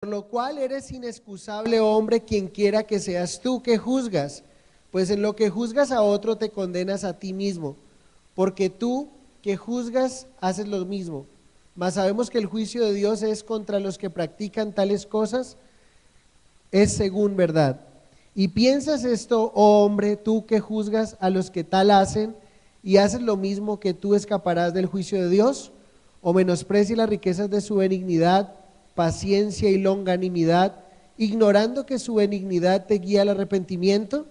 Por lo cual eres inexcusable, hombre, quien quiera que seas tú que juzgas, pues en lo que juzgas a otro te condenas a ti mismo, porque tú que juzgas haces lo mismo. Mas sabemos que el juicio de Dios es contra los que practican tales cosas, es según verdad. Y piensas esto, oh hombre, tú que juzgas a los que tal hacen y haces lo mismo, que tú escaparás del juicio de Dios, o menosprecies las riquezas de su benignidad, paciencia y longanimidad, ignorando que su benignidad te guía al arrepentimiento,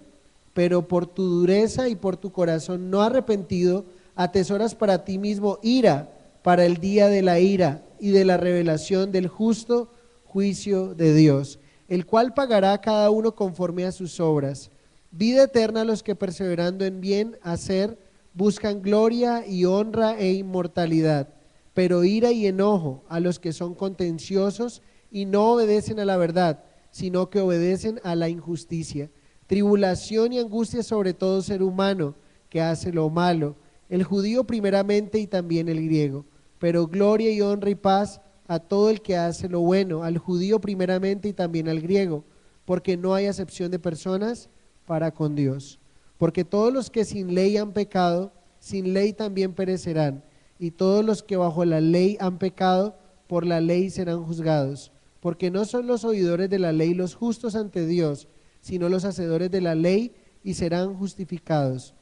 pero por tu dureza y por tu corazón no arrepentido, atesoras para ti mismo ira para el día de la ira y de la revelación del justo juicio de Dios, el cual pagará a cada uno conforme a sus obras. Vida eterna a los que perseverando en bien hacer buscan gloria y honra e inmortalidad, pero ira y enojo a los que son contenciosos y no obedecen a la verdad, sino que obedecen a la injusticia. Tribulación y angustia sobre todo ser humano que hace lo malo, el judío primeramente y también el griego, pero gloria y honra y paz a todo el que hace lo bueno, al judío primeramente y también al griego, porque no hay acepción de personas para con Dios. Porque todos los que sin ley han pecado, sin ley también perecerán, y todos los que bajo la ley han pecado, por la ley serán juzgados. Porque no son los oidores de la ley los justos ante Dios, sino los hacedores de la ley, y serán justificados.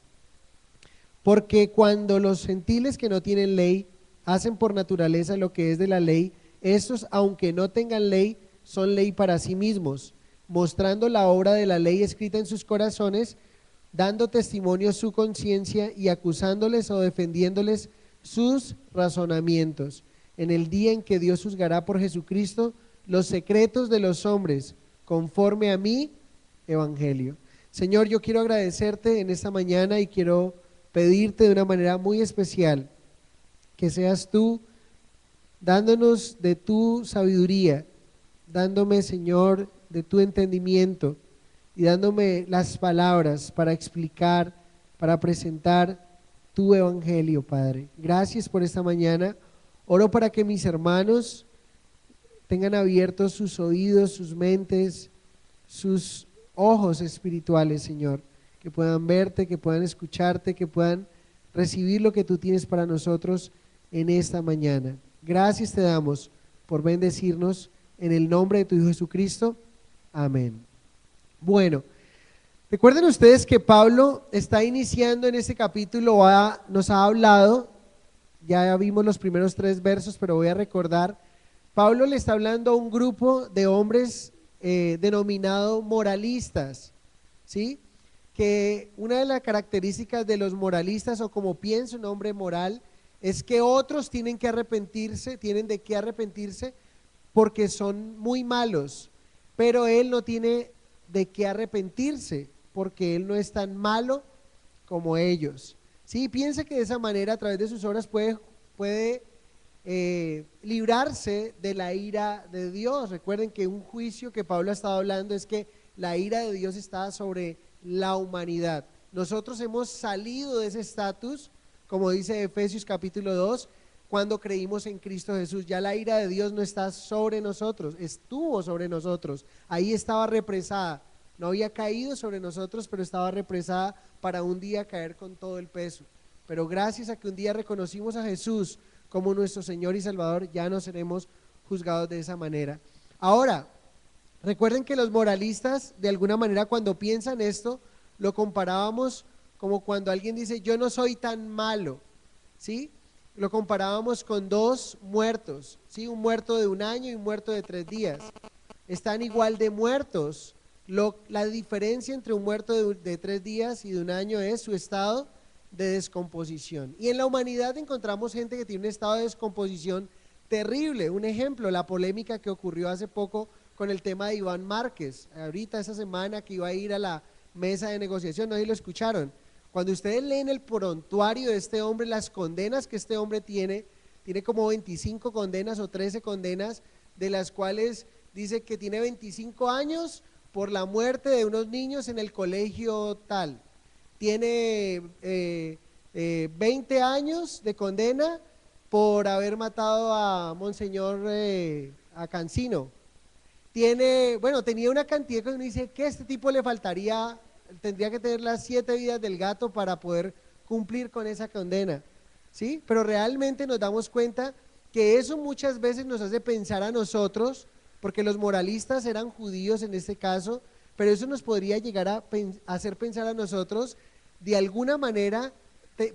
Porque cuando los gentiles que no tienen ley hacen por naturaleza lo que es de la ley, estos, aunque no tengan ley, son ley para sí mismos, mostrando la obra de la ley escrita en sus corazones, dando testimonio su conciencia y acusándoles o defendiéndoles sus razonamientos, en el día en que Dios juzgará por Jesucristo los secretos de los hombres, conforme a mi evangelio. Señor, yo quiero agradecerte en esta mañana y quiero pedirte de una manera muy especial que seas tú dándonos de tu sabiduría, dándome, Señor, de tu entendimiento y dándome las palabras para explicar, para presentar tu evangelio, Padre. Gracias por esta mañana. Oro para que mis hermanos tengan abiertos sus oídos, sus mentes, sus ojos espirituales, Señor, que puedan verte, que puedan escucharte, que puedan recibir lo que tú tienes para nosotros en esta mañana. Gracias te damos por bendecirnos en el nombre de tu Hijo Jesucristo. Amén. Bueno, recuerden ustedes que Pablo está iniciando en este capítulo, nos ha hablado, ya vimos los primeros 3 versos, pero voy a recordar. Pablo le está hablando a un grupo de hombres denominado moralistas, ¿sí? Que una de las características de los moralistas, o como piensa un hombre moral, es que otros tienen que arrepentirse, tienen de qué arrepentirse porque son muy malos, pero él no tiene de qué arrepentirse porque él no es tan malo como ellos. Sí, piensa que de esa manera, a través de sus obras, puede librarse de la ira de Dios. Recuerden que un juicio que Pablo ha estado hablando es que la ira de Dios está sobre la humanidad. Nosotros hemos salido de ese estatus, como dice Efesios capítulo 2, cuando creímos en Cristo Jesús. Ya la ira de Dios no está sobre nosotros, estuvo sobre nosotros, ahí estaba represada, no había caído sobre nosotros, pero estaba represada para un día caer con todo el peso. Pero gracias a que un día reconocimos a Jesús como nuestro Señor y Salvador, ya no seremos juzgados de esa manera. Ahora, recuerden que los moralistas, de alguna manera, cuando piensan esto, lo comparábamos como cuando alguien dice, yo no soy tan malo, ¿sí? Lo comparábamos con 2 muertos, ¿sí? Un muerto de 1 año y un muerto de 3 días. Están igual de muertos. La diferencia entre un muerto de 3 días y de 1 año es su estado de descomposición. Y en la humanidad encontramos gente que tiene un estado de descomposición terrible. Un ejemplo, la polémica que ocurrió hace poco con el tema de Iván Márquez, ahorita esa semana que iba a ir a la mesa de negociación, no sé si lo escucharon. Cuando ustedes leen el prontuario de este hombre, las condenas que este hombre tiene como 25 condenas o 13 condenas, de las cuales dice que tiene 25 años por la muerte de unos niños en el colegio tal, tiene 20 años de condena por haber matado a Monseñor a Cancino, tenía una cantidad que uno dice que a este tipo le faltaría, tendría que tener las 7 vidas del gato para poder cumplir con esa condena, ¿sí? Pero realmente nos damos cuenta que eso muchas veces nos hace pensar a nosotros, porque los moralistas eran judíos en este caso, pero eso nos podría llegar a hacer pensar a nosotros, de alguna manera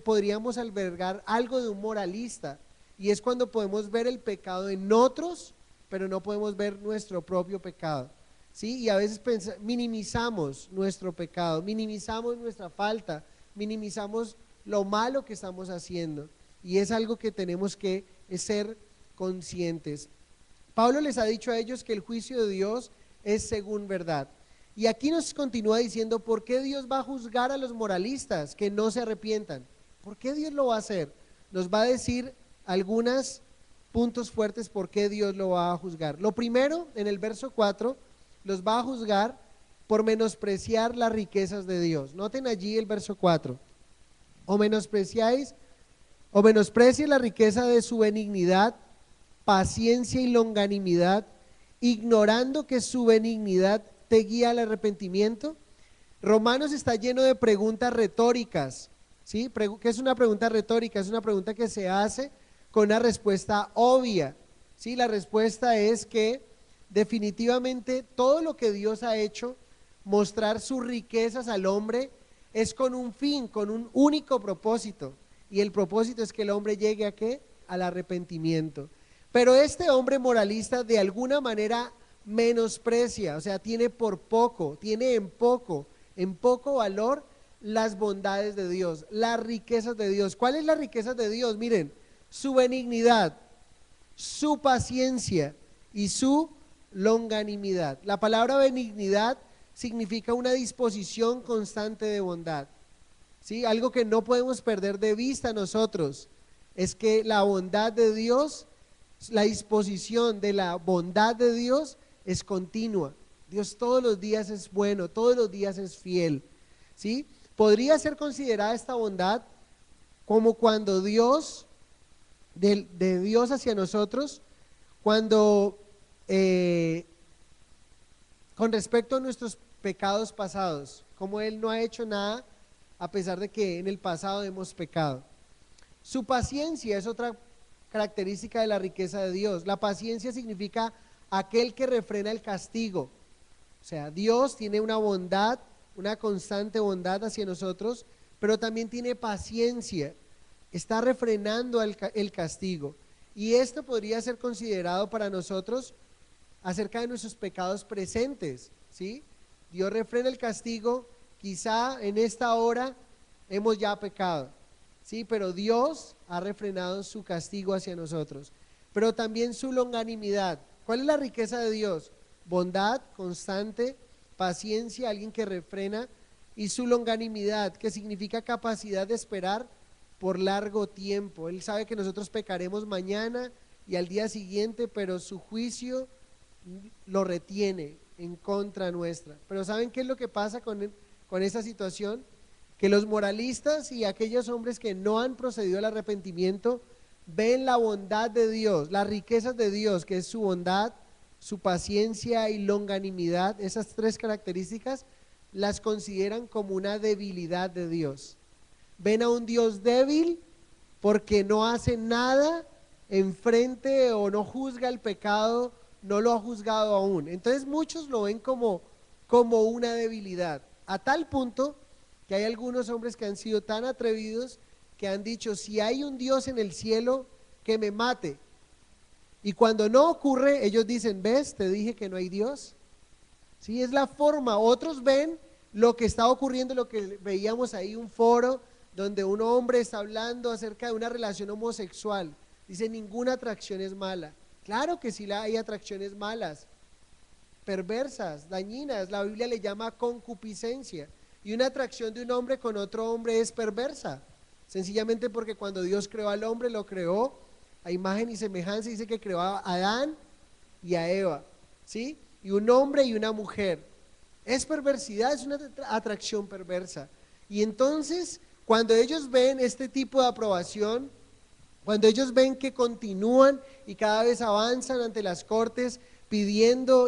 podríamos albergar algo de un moralista, y es cuando podemos ver el pecado en otros, pero no podemos ver nuestro propio pecado, ¿sí? Y a veces minimizamos nuestro pecado, minimizamos nuestra falta, minimizamos lo malo que estamos haciendo, y es algo que tenemos que ser conscientes. Pablo les ha dicho a ellos que el juicio de Dios es según verdad, y aquí nos continúa diciendo por qué Dios va a juzgar a los moralistas que no se arrepientan. ¿Por qué Dios lo va a hacer? Nos va a decir algunos puntos fuertes por qué Dios lo va a juzgar. Lo primero, en el verso 4, los va a juzgar por menospreciar las riquezas de Dios. Noten allí el verso 4. O menospreciáis, o menosprecies la riqueza de su benignidad, paciencia y longanimidad, ignorando que su benignidad te guía al arrepentimiento. Romanos está lleno de preguntas retóricas, ¿sí? ¿Qué es una pregunta retórica? Es una pregunta que se hace con una respuesta obvia, ¿sí? La respuesta es que definitivamente todo lo que Dios ha hecho, mostrar sus riquezas al hombre, es con un fin, con un único propósito, y el propósito es que el hombre llegue ¿a qué? Al arrepentimiento. Pero este hombre moralista de alguna manera menosprecia, o sea, tiene en poco valor las bondades de Dios, las riquezas de Dios. ¿Cuál es la riqueza de Dios? Miren, su benignidad, su paciencia y su longanimidad. La palabra benignidad significa una disposición constante de bondad, ¿sí? Algo que no podemos perder de vista nosotros es que la bondad de Dios, la disposición de la bondad de Dios es continua. Dios todos los días es bueno, todos los días es fiel, ¿sí? Podría ser considerada esta bondad como cuando Dios, de Dios hacia nosotros, cuando con respecto a nuestros pecados pasados, como Él no ha hecho nada a pesar de que en el pasado hemos pecado. Su paciencia es otra característica de la riqueza de Dios. La paciencia significa aquel que refrena el castigo. O sea, Dios tiene una bondad, una constante bondad hacia nosotros, pero también tiene paciencia, está refrenando el castigo. Y esto podría ser considerado para nosotros acerca de nuestros pecados presentes, ¿sí? Dios refrena el castigo, quizá en esta hora hemos ya pecado, ¿sí? Pero Dios ha refrenado su castigo hacia nosotros, pero también su longanimidad. ¿Cuál es la riqueza de Dios? Bondad constante, paciencia, alguien que refrena, y su longanimidad, que significa capacidad de esperar por largo tiempo. Él sabe que nosotros pecaremos mañana y al día siguiente, pero su juicio lo retiene en contra nuestra. Pero ¿saben qué es lo que pasa con esa situación? Que los moralistas y aquellos hombres que no han procedido al arrepentimiento ven la bondad de Dios, las riquezas de Dios, que es su bondad, su paciencia y longanimidad. Esas tres características las consideran como una debilidad de Dios. Ven a un Dios débil porque no hace nada enfrente o no juzga el pecado, no lo ha juzgado aún. Entonces muchos lo ven como una debilidad, a tal punto que hay algunos hombres que han sido tan atrevidos que han dicho: si hay un Dios en el cielo, que me mate. Y cuando no ocurre, ellos dicen: ¿ves? Te dije que no hay Dios. Sí, es la forma. Otros ven lo que está ocurriendo, lo que veíamos ahí, un foro donde un hombre está hablando acerca de una relación homosexual. Dice: ninguna atracción es mala. Claro que sí hay atracciones malas, perversas, dañinas. La Biblia le llama concupiscencia. Y una atracción de un hombre con otro hombre es perversa, sencillamente porque cuando Dios creó al hombre, lo creó a imagen y semejanza. Dice que creó a Adán y a Eva, ¿sí? Y un hombre y una mujer. Es perversidad, es una atracción perversa. Y entonces, cuando ellos ven este tipo de aprobación, cuando ellos ven que continúan y cada vez avanzan ante las cortes pidiendo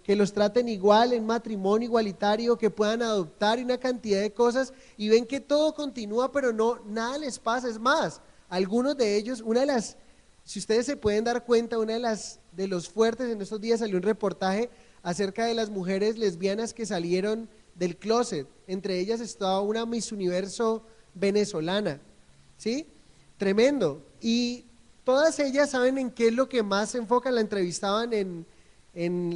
que los traten igual en matrimonio igualitario, que puedan adoptar y una cantidad de cosas, y ven que todo continúa, pero no, nada les pasa. Es más, algunos de ellos, si ustedes se pueden dar cuenta, de los fuertes en estos días salió un reportaje acerca de las mujeres lesbianas que salieron del closet. Entre ellas estaba una Miss Universo venezolana, ¿sí? Tremendo. Y todas ellas saben en qué es lo que más se enfocan. La entrevistaban en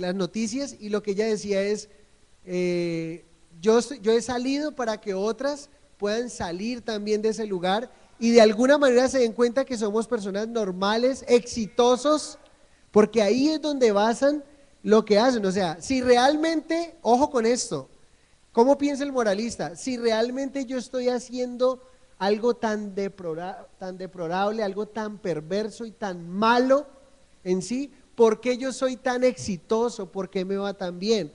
las noticias, y lo que ella decía es, yo he salido para que otras puedan salir también de ese lugar, y de alguna manera se den cuenta que somos personas normales, exitosos, porque ahí es donde basan lo que hacen. O sea, si realmente, ojo con esto, ¿cómo piensa el moralista? Si realmente yo estoy haciendo algo tan deplorable, algo tan perverso y tan malo en sí, ¿por qué yo soy tan exitoso? ¿Por qué me va tan bien?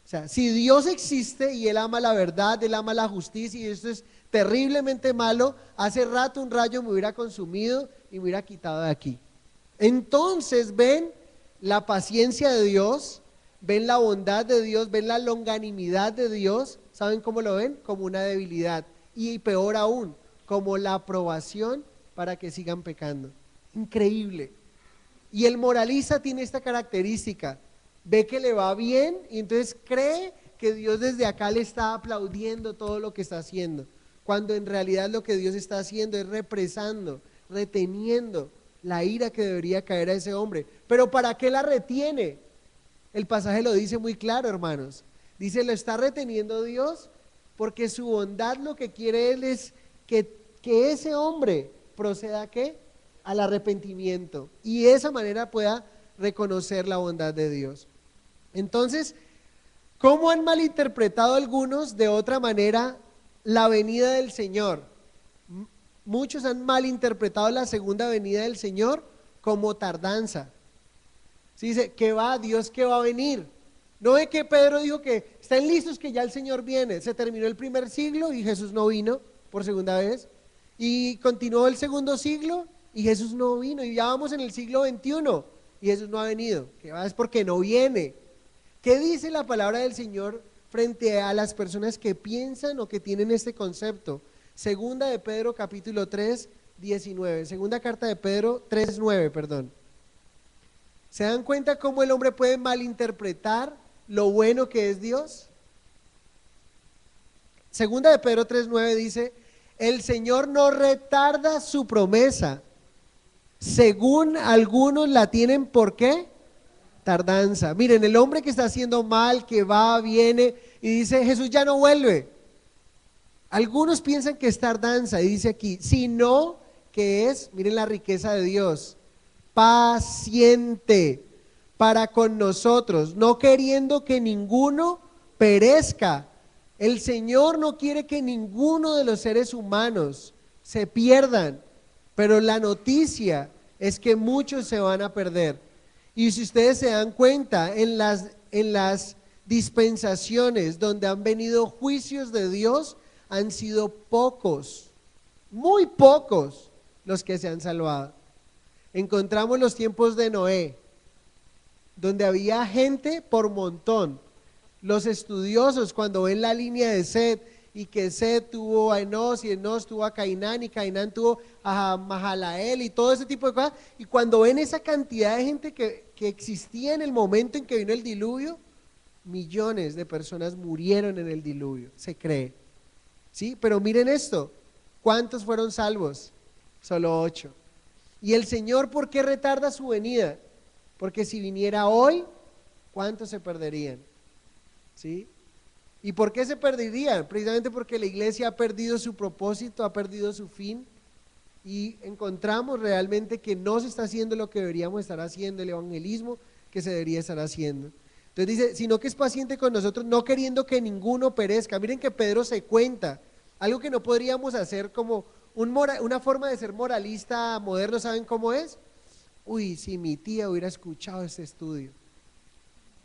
O sea, si Dios existe y Él ama la verdad, Él ama la justicia, y esto es terriblemente malo, hace rato un rayo me hubiera consumido y me hubiera quitado de aquí. Entonces ven la paciencia de Dios, ven la bondad de Dios, ven la longanimidad de Dios. ¿Saben cómo lo ven? Como una debilidad, y peor aún, como la aprobación para que sigan pecando. Increíble. Y el moralista tiene esta característica: ve que le va bien y entonces cree que Dios desde acá le está aplaudiendo todo lo que está haciendo, cuando en realidad lo que Dios está haciendo es represando, reteniendo la ira que debería caer a ese hombre. Pero ¿para qué la retiene? El pasaje lo dice muy claro, hermanos. Dice, lo está reteniendo Dios porque su bondad lo que quiere Él es que ese hombre proceda ¿a qué? Al arrepentimiento, y de esa manera pueda reconocer la bondad de Dios. Entonces, ¿cómo han malinterpretado algunos de otra manera la venida del Señor? Muchos han malinterpretado la segunda venida del Señor como tardanza. Se dice que Dios que va a venir. ¿No ve que Pedro dijo que están listos, que ya el Señor viene? Se terminó el primer siglo y Jesús no vino por segunda vez, y continuó el segundo siglo y Jesús no vino, y ya vamos en el siglo XXI y Jesús no ha venido. Que va es porque no viene. ¿Qué dice la palabra del Señor frente a las personas que piensan o que tienen este concepto? Segunda de Pedro capítulo 3, 19, segunda carta de Pedro 3, 9, perdón. ¿Se dan cuenta cómo el hombre puede malinterpretar lo bueno que es Dios? Segunda de Pedro 3, 9 dice, el Señor no retarda su promesa, según algunos la tienen, ¿por qué? Tardanza. Miren, el hombre que está haciendo mal, que va, viene y dice, Jesús ya no vuelve. Algunos piensan que es tardanza, y dice aquí, sino que es, miren la riqueza de Dios, paciente para con nosotros, no queriendo que ninguno perezca. El Señor no quiere que ninguno de los seres humanos se pierdan, pero la noticia es que muchos se van a perder. Y si ustedes se dan cuenta, en las dispensaciones donde han venido juicios de Dios, han sido pocos, muy pocos los que se han salvado. Encontramos los tiempos de Noé, donde había gente por montón. Los estudiosos, cuando ven la línea de Set, y que Set tuvo a Enos, y Enos tuvo a Cainán, y Cainán tuvo a Mahalael, y todo ese tipo de cosas, y cuando ven esa cantidad de gente que existía en el momento en que vino el diluvio, millones de personas murieron en el diluvio, se cree. ¿Sí? Pero miren esto, ¿cuántos fueron salvos? Solo 8. Y el Señor, ¿por qué retarda su venida? Porque si viniera hoy, ¿cuántos se perderían? ¿Sí? ¿Y por qué se perderían? Precisamente porque la iglesia ha perdido su propósito, ha perdido su fin, y encontramos realmente que no se está haciendo lo que deberíamos estar haciendo, el evangelismo que se debería estar haciendo. Entonces dice, sino que es paciente con nosotros, no queriendo que ninguno perezca. Miren que Pedro se cuenta, algo que no podríamos hacer como una forma de ser moralista moderno. ¿Saben cómo es? Uy, si mi tía hubiera escuchado este estudio.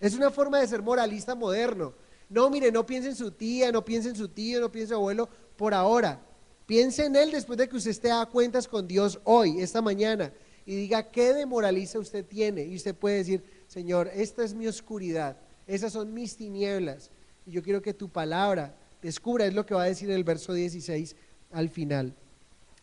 Es una forma de ser moralista moderno. No, mire, no piense en su tía, no piense en su tío, no piense en su abuelo por ahora. Piense en él después de que usted esté a cuentas con Dios hoy, esta mañana, y diga qué de moralista usted tiene, y usted puede decir, Señor, esta es mi oscuridad, esas son mis tinieblas, y yo quiero que tu palabra descubra, es lo que va a decir el verso 16 al final.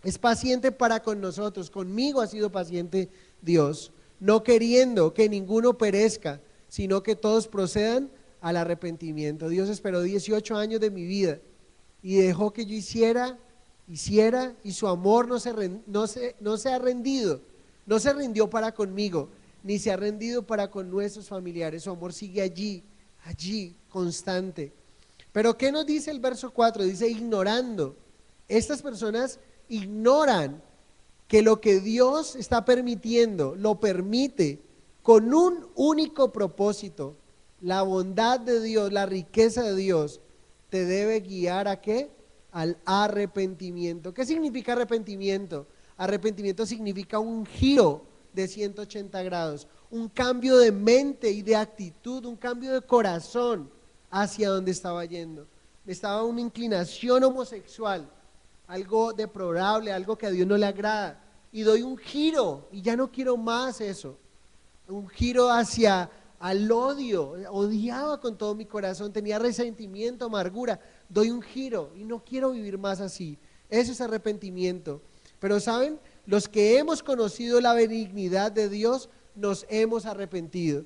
Es paciente para con nosotros, conmigo ha sido paciente Dios, no queriendo que ninguno perezca, sino que todos procedan al arrepentimiento. Dios esperó 18 años de mi vida y dejó que yo hiciera, y su amor no se ha rendido, no se rindió para conmigo, ni se ha rendido para con nuestros familiares. Su amor sigue allí, constante. Pero ¿qué nos dice el verso 4? Dice ignorando. Estas personas ignoran que lo que Dios está permitiendo, lo permite con un único propósito. La bondad de Dios, la riqueza de Dios, te debe guiar ¿a qué? Al arrepentimiento. ¿Qué significa arrepentimiento? Arrepentimiento significa un giro de 180 grados, un cambio de mente y de actitud, un cambio de corazón hacia donde estaba yendo. Estaba una inclinación homosexual, algo deplorable, algo que a Dios no le agrada, y doy un giro y ya no quiero más eso, un giro hacia al odio, odiaba con todo mi corazón, tenía resentimiento, amargura, doy un giro y no quiero vivir más así. Eso es arrepentimiento. Pero ¿saben? Los que hemos conocido la benignidad de Dios, nos hemos arrepentido.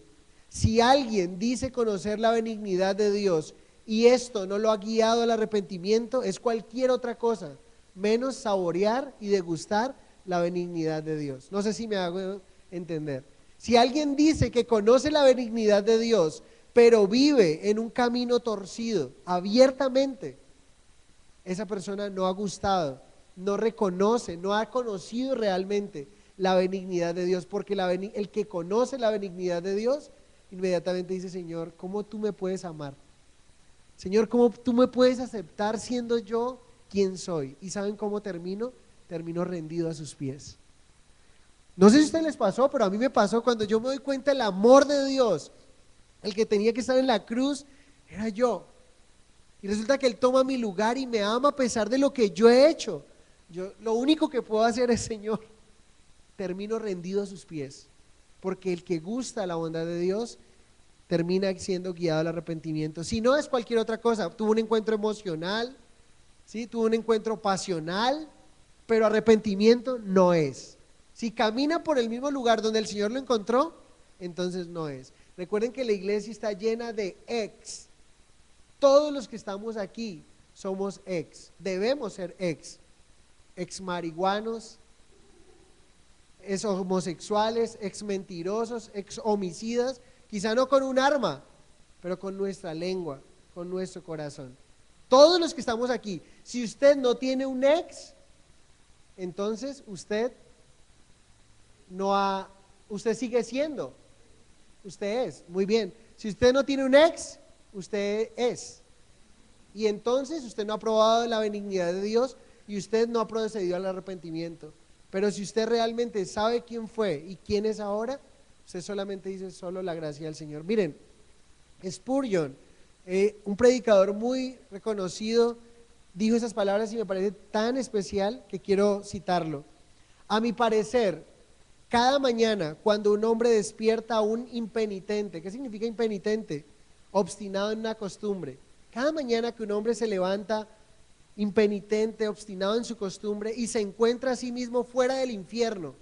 Si alguien dice conocer la benignidad de Dios y esto no lo ha guiado al arrepentimiento, es cualquier otra cosa, menos saborear y degustar la benignidad de Dios. No sé si me hago entender. Si alguien dice que conoce la benignidad de Dios, pero vive en un camino torcido, abiertamente, esa persona no ha gustado, no reconoce, no ha conocido realmente la benignidad de Dios, porque el que conoce la benignidad de Dios, inmediatamente dice: Señor, ¿cómo tú me puedes amar? Señor, ¿cómo tú me puedes aceptar siendo yo quien soy? ¿Y saben cómo termino? Termino rendido a sus pies. No sé si a ustedes les pasó, pero a mí me pasó cuando yo me doy cuenta del amor de Dios. El que tenía que estar en la cruz era yo. Y resulta que Él toma mi lugar y me ama a pesar de lo que yo he hecho. Yo lo único que puedo hacer es: Señor, termino rendido a sus pies. Porque el que gusta la bondad de Dios termina siendo guiado al arrepentimiento. Si no es cualquier otra cosa, tuvo un encuentro emocional, ¿sí? Tuvo un encuentro pasional, pero arrepentimiento no es. Si camina por el mismo lugar donde el Señor lo encontró, entonces no es. Recuerden que la iglesia está llena de ex. Todos los que estamos aquí somos ex, debemos ser ex marihuanos, ex homosexuales, ex mentirosos, ex homicidas, quizá no con un arma, pero con nuestra lengua, con nuestro corazón. Todos los que estamos aquí, si usted no tiene un ex, entonces usted sigue siendo, usted es, muy bien. Si usted no tiene un ex, usted es, y entonces usted no ha probado la benignidad de Dios y usted no ha procedido al arrepentimiento. Pero si usted realmente sabe quién fue y quién es ahora, usted solamente dice: solo la gracia del Señor. Miren, Spurgeon, un predicador muy reconocido, dijo esas palabras y me parece tan especial que quiero citarlo. A mi parecer, cada mañana cuando un hombre despierta a un impenitente, ¿qué significa impenitente? Obstinado en una costumbre. Cada mañana que un hombre se levanta impenitente, obstinado en su costumbre y se encuentra a sí mismo fuera del infierno,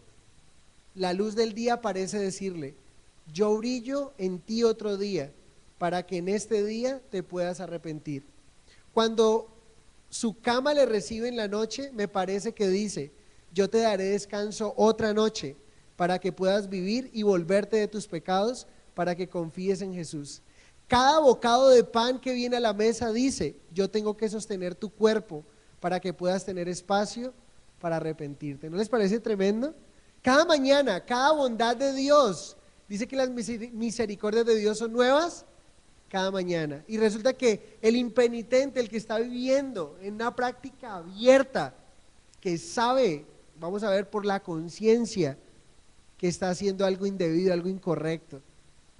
la luz del día parece decirle: yo brillo en ti otro día, para que en este día te puedas arrepentir. Cuando su cama le recibe en la noche, me parece que dice: yo te daré descanso otra noche, para que puedas vivir y volverte de tus pecados, para que confíes en Jesús. Cada bocado de pan que viene a la mesa dice: yo tengo que sostener tu cuerpo para que puedas tener espacio para arrepentirte. ¿No les parece tremendo? Cada mañana, cada bondad de Dios, dice que las misericordias de Dios son nuevas cada mañana. Y resulta que el impenitente, el que está viviendo en una práctica abierta, que sabe, vamos a ver por la conciencia, que está haciendo algo indebido, algo incorrecto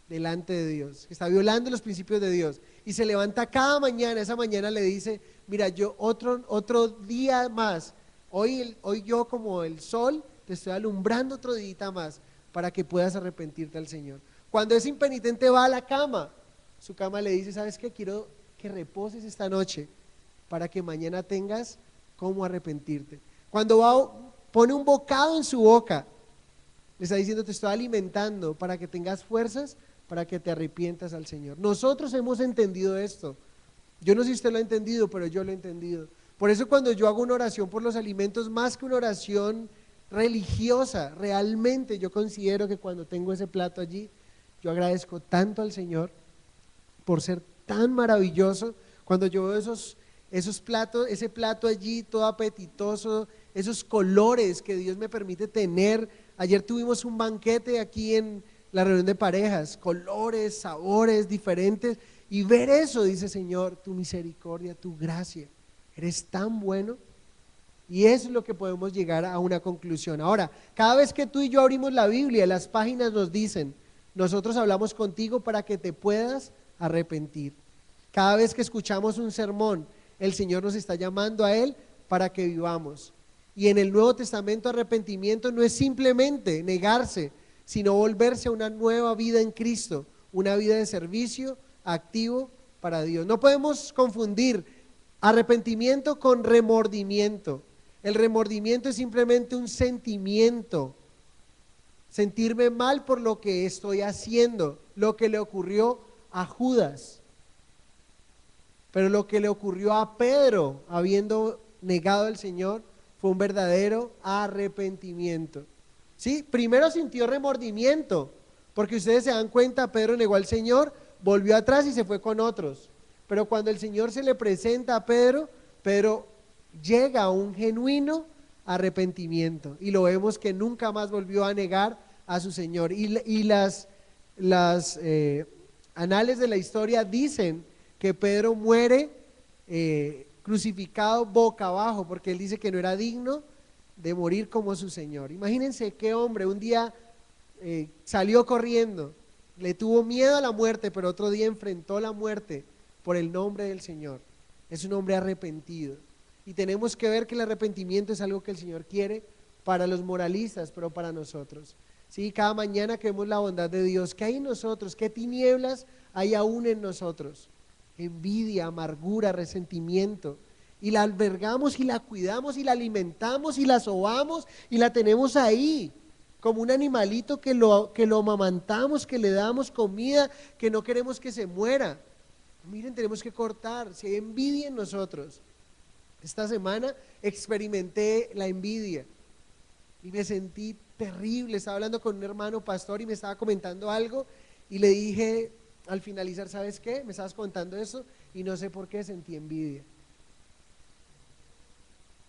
delante de Dios, que está violando los principios de Dios, y se levanta cada mañana, esa mañana le dice: mira, yo otro día más, hoy yo como el sol te estoy alumbrando otro día más para que puedas arrepentirte al Señor. Cuando ese impenitente va a la cama, su cama le dice, ¿sabes qué? Quiero que reposes esta noche para que mañana tengas cómo arrepentirte. Cuando pone un bocado en su boca, le está diciendo, te estoy alimentando para que tengas fuerzas, para que te arrepientas al Señor. Nosotros hemos entendido esto. Yo no sé si usted lo ha entendido, pero yo lo he entendido. Por eso cuando yo hago una oración por los alimentos, más que una oración religiosa, realmente yo considero que cuando tengo ese plato allí, yo agradezco tanto al Señor por ser tan maravilloso. Cuando yo veo esos platos, ese plato allí todo apetitoso, esos colores que Dios me permite tener. Ayer tuvimos un banquete aquí en la reunión de parejas, colores, sabores diferentes, y ver eso, dice Señor, tu misericordia, tu gracia, eres tan bueno. Y eso es lo que podemos llegar a una conclusión. Ahora, cada vez que tú y yo abrimos la Biblia, las páginas nos dicen, nosotros hablamos contigo para que te puedas arrepentir. Cada vez que escuchamos un sermón, el Señor nos está llamando a Él para que vivamos. Y en el Nuevo Testamento, arrepentimiento no es simplemente negarse, sino volverse a una nueva vida en Cristo, una vida de servicio activo para Dios. No podemos confundir arrepentimiento con remordimiento. El remordimiento es simplemente un sentimiento, sentirme mal por lo que estoy haciendo, lo que le ocurrió a Judas. Pero lo que le ocurrió a Pedro, habiendo negado al Señor, fue un verdadero arrepentimiento. ¿Sí? Primero sintió remordimiento, porque ustedes se dan cuenta, Pedro negó al Señor, volvió atrás y se fue con otros. Pero cuando el Señor se le presenta a Pedro, Pedro llega a un genuino arrepentimiento y lo vemos que nunca más volvió a negar a su Señor. Y las anales de la historia dicen que Pedro muere crucificado boca abajo, porque él dice que no era digno de morir como su Señor. Imagínense qué hombre, un día salió corriendo, le tuvo miedo a la muerte, pero otro día enfrentó la muerte por el nombre del Señor. Es un hombre arrepentido. Y tenemos que ver que el arrepentimiento es algo que el Señor quiere para los moralistas, pero para nosotros. ¿Sí? Cada mañana que vemos la bondad de Dios, ¿qué hay en nosotros? ¿Qué tinieblas hay aún en nosotros? Envidia, amargura, resentimiento. Y la albergamos y la cuidamos y la alimentamos y la sobamos y la tenemos ahí, como un animalito que lo amamantamos, que le damos comida, que no queremos que se muera. Miren, tenemos que cortar. Si hay envidia en nosotros. Esta semana experimenté la envidia y me sentí terrible. Estaba hablando con un hermano pastor y me estaba comentando algo y le dije al finalizar, ¿sabes qué? Me estabas contando eso y no sé por qué sentí envidia.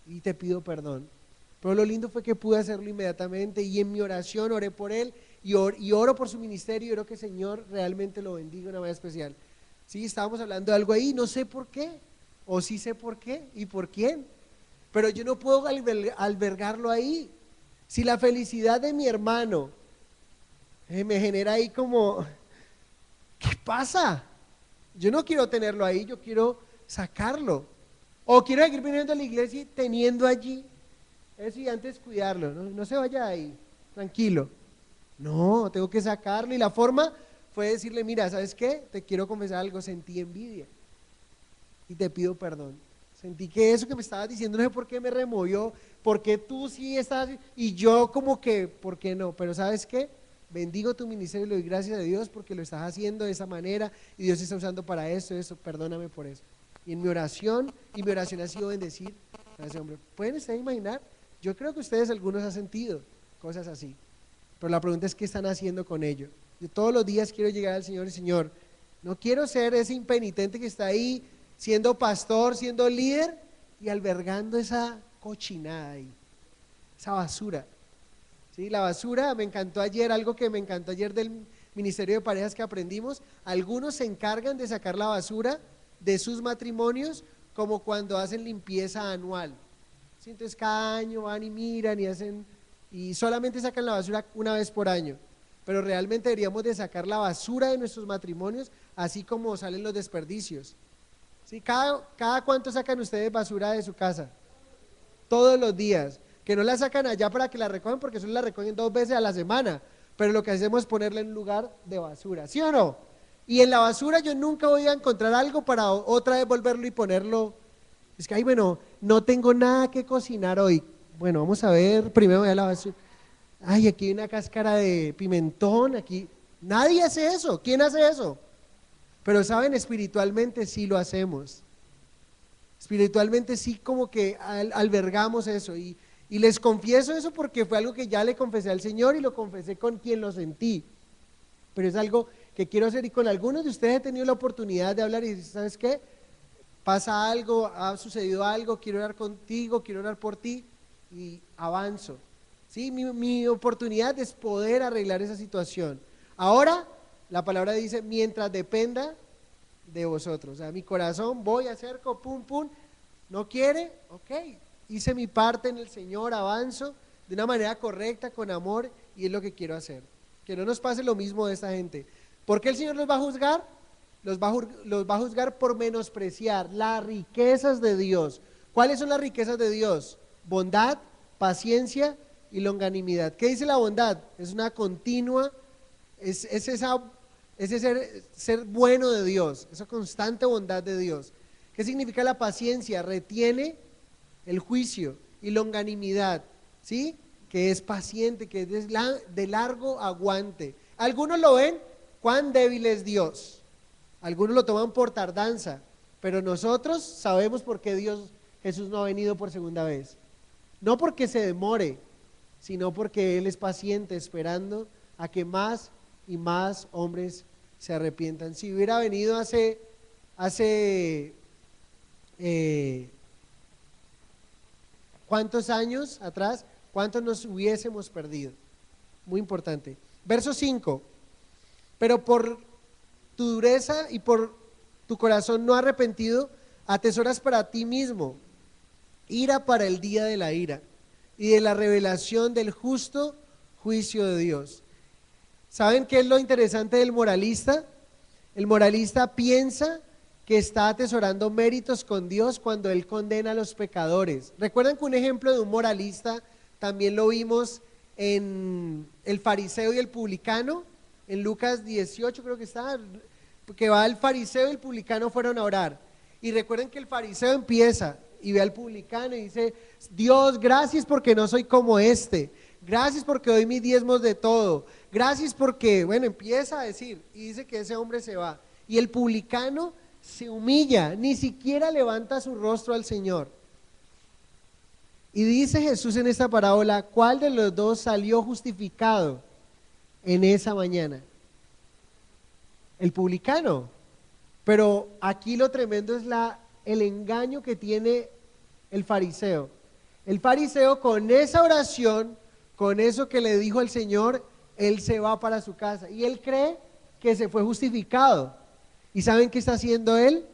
Y te pido perdón. Pero lo lindo fue que pude hacerlo inmediatamente y en mi oración oré por él y oro por su ministerio y oro que el Señor realmente lo bendiga de una manera especial. Sí, estábamos hablando de algo ahí, no sé por qué, o sí sé por qué y por quién, pero yo no puedo albergarlo ahí. Si la felicidad de mi hermano me genera ahí como, ¿qué pasa? Yo no quiero tenerlo ahí, yo quiero sacarlo. O quiero seguir viniendo a la iglesia y teniendo allí eso y antes cuidarlo, no se vaya ahí, tranquilo. No, tengo que sacarlo y la forma fue decirle, mira, ¿sabes qué? Te quiero confesar algo, sentí envidia y te pido perdón. Sentí que eso que me estabas diciendo, no sé por qué me removió, por qué tú sí estás, y yo como que, ¿por qué no? Pero ¿sabes qué? Bendigo tu ministerio y le doy gracias a Dios porque lo estás haciendo de esa manera y Dios te está usando para eso, perdóname por eso. Y en mi oración ha sido bendecir a ese hombre. ¿Pueden ustedes imaginar? Yo creo que ustedes algunos han sentido cosas así, pero la pregunta es ¿qué están haciendo con ello? Yo todos los días quiero llegar al Señor y Señor, no quiero ser ese impenitente que está ahí siendo pastor, siendo líder y albergando esa cochinada ahí, esa basura. ¿Sí? La basura, me encantó ayer, algo que me encantó ayer del Ministerio de Parejas que aprendimos, algunos se encargan de sacar la basura de sus matrimonios como cuando hacen limpieza anual. ¿Sí? Entonces cada año van y miran y hacen, y solamente sacan la basura una vez por año, pero realmente deberíamos de sacar la basura de nuestros matrimonios así como salen los desperdicios. ¿Sí? ¿Cada cuánto sacan ustedes basura de su casa? Todos los días. Que no la sacan allá para que la recojan porque solo la recogen 2 veces a la semana, pero lo que hacemos es ponerla en un lugar de basura, ¿sí o no? Y en la basura yo nunca voy a encontrar algo para otra vez volverlo y ponerlo. Es que, ay, bueno, no tengo nada que cocinar hoy. Bueno, vamos a ver, primero voy a la basura. Ay, aquí hay una cáscara de pimentón, aquí. Nadie hace eso. ¿Quién hace eso? Pero saben, espiritualmente sí lo hacemos. Espiritualmente sí como que albergamos eso. Y les confieso eso porque fue algo que ya le confesé al Señor y lo confesé con quien lo sentí. Pero es algo que quiero hacer y con algunos de ustedes he tenido la oportunidad de hablar y decir, ¿sabes qué? Pasa algo, ha sucedido algo, quiero orar contigo, quiero orar por ti y avanzo. ¿Sí? Mi oportunidad es poder arreglar esa situación. Ahora, la palabra dice, mientras dependa de vosotros. O sea, mi corazón, voy, acerco, pum, pum, no quiere, ok, hice mi parte en el Señor, avanzo de una manera correcta, con amor, y es lo que quiero hacer. Que no nos pase lo mismo de esta gente. ¿Por qué el Señor los va a juzgar? Los va a juzgar por menospreciar las riquezas de Dios. ¿Cuáles son las riquezas de Dios? Bondad, paciencia y longanimidad. ¿Qué dice la bondad? Es una continua, es ese ser bueno de Dios, esa constante bondad de Dios. ¿Qué significa la paciencia? Retiene el juicio. Y longanimidad, ¿sí? Que es paciente, que es de largo aguante. Algunos lo ven, cuán débil es Dios. Algunos lo toman por tardanza, pero nosotros sabemos por qué Jesús no ha venido por segunda vez. No porque se demore, sino porque Él es paciente esperando a que más y más hombres se arrepientan. Si hubiera venido hace ¿cuántos años atrás? ¿Cuántos nos hubiésemos perdido? Muy importante. Verso 5. Pero por tu dureza y por tu corazón no arrepentido, atesoras para ti mismo ira para el día de la ira y de la revelación del justo juicio de Dios. ¿Saben qué es lo interesante del moralista? El moralista piensa que está atesorando méritos con Dios cuando él condena a los pecadores. ¿Recuerdan que un ejemplo de un moralista también lo vimos en el fariseo y el publicano? En Lucas 18 creo que está, que va el fariseo y el publicano fueron a orar. Y recuerden que el fariseo empieza y ve al publicano y dice, Dios, gracias porque no soy como este. Gracias porque doy mis diezmos de todo. Gracias porque, bueno, empieza a decir y dice que ese hombre se va. Y el publicano se humilla, ni siquiera levanta su rostro al Señor. Y dice Jesús en esta parábola, ¿cuál de los dos salió justificado en esa mañana? El publicano. Pero aquí lo tremendo es el engaño que tiene el fariseo. El fariseo con esa oración, con eso que le dijo el Señor, él se va para su casa y él cree que se fue justificado. ¿Y saben qué está haciendo él?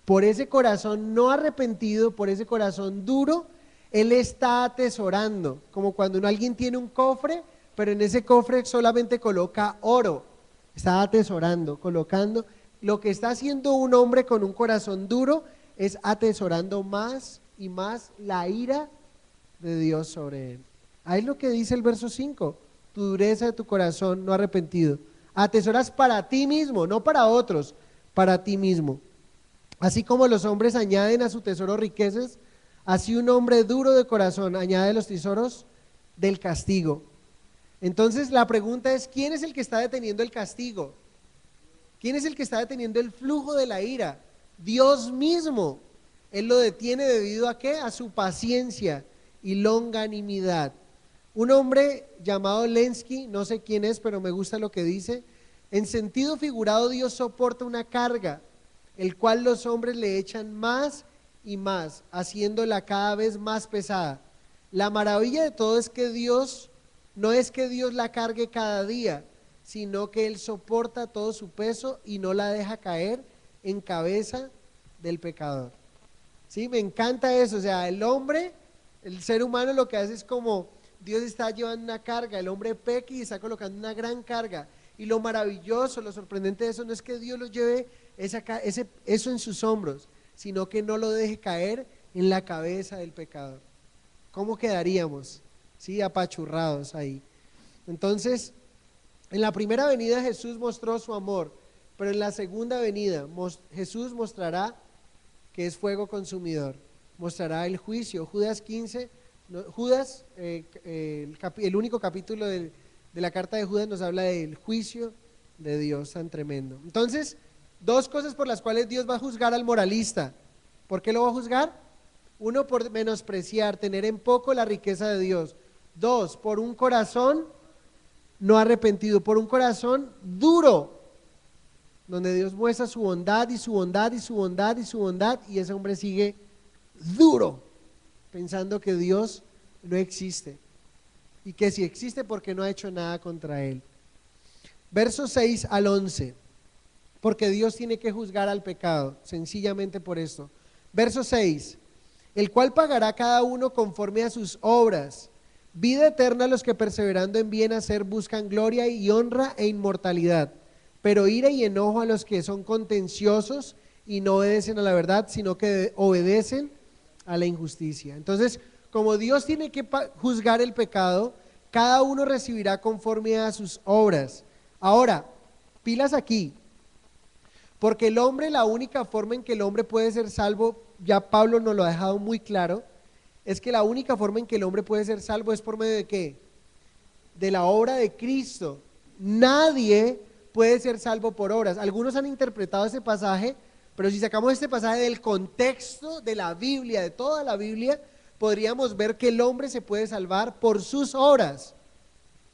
Por ese corazón no arrepentido, por ese corazón duro, él está atesorando, como cuando alguien tiene un cofre, pero en ese cofre solamente coloca oro. Está atesorando, colocando. Lo que está haciendo un hombre con un corazón duro es atesorando más y más la ira de Dios sobre él. Ahí es lo que dice el verso 5, tu dureza de tu corazón no arrepentido. Atesoras para ti mismo, no para otros, para ti mismo. Así como los hombres añaden a su tesoro riquezas, así un hombre duro de corazón añade los tesoros del castigo. Entonces la pregunta es, ¿quién es el que está deteniendo el castigo? ¿Quién es el que está deteniendo el flujo de la ira? Dios mismo. Él lo detiene debido a ¿qué? A su paciencia y longanimidad. Un hombre llamado Lenski, no sé quién es, pero me gusta lo que dice, en sentido figurado Dios soporta una carga, el cual los hombres le echan más y más, haciéndola cada vez más pesada. La maravilla de todo es que Dios, no es que Dios la cargue cada día, sino que Él soporta todo su peso y no la deja caer en cabeza del pecador. ¿Sí? Me encanta eso, o sea, el hombre, el ser humano lo que hace es como Dios está llevando una carga, el hombre peca y está colocando una gran carga. Y lo maravilloso, lo sorprendente de eso no es que Dios los lleve eso en sus hombros, sino que no lo deje caer en la cabeza del pecador. ¿Cómo quedaríamos? ¿Sí? Apachurrados ahí. Entonces, En la primera venida Jesús mostró su amor, pero en la segunda venida Jesús mostrará que es fuego consumidor, mostrará el juicio. Judas 15, Judas, el único capítulo de la carta de Judas nos habla del juicio de Dios tan tremendo. Entonces, dos cosas por las cuales Dios va a juzgar al moralista. ¿Por qué lo va a juzgar? Uno, por menospreciar, tener en poco la riqueza de Dios. Dos, por un corazón no arrepentido, por un corazón duro, donde Dios muestra su bondad y su bondad y su bondad y su bondad, y ese hombre sigue duro, pensando que Dios no existe, y que si existe, porque no ha hecho nada contra él. Versos 6 al 11, porque Dios tiene que juzgar al pecado, sencillamente por esto. Verso 6, el cual pagará a cada uno conforme a sus obras. Vida eterna a los que perseverando en bien hacer buscan gloria y honra e inmortalidad, pero ira y enojo a los que son contenciosos y no obedecen a la verdad, sino que obedecen a la injusticia. Entonces, como Dios tiene que juzgar el pecado, cada uno recibirá conforme a sus obras. Ahora, pilas aquí, porque el hombre, la única forma en que el hombre puede ser salvo, ya Pablo nos lo ha dejado muy claro, es que la única forma en que el hombre puede ser salvo es por medio de ¿qué? De la obra de Cristo. Nadie puede ser salvo por obras. Algunos han interpretado ese pasaje, pero si sacamos este pasaje del contexto de la Biblia, de toda la Biblia, podríamos ver que el hombre se puede salvar por sus obras,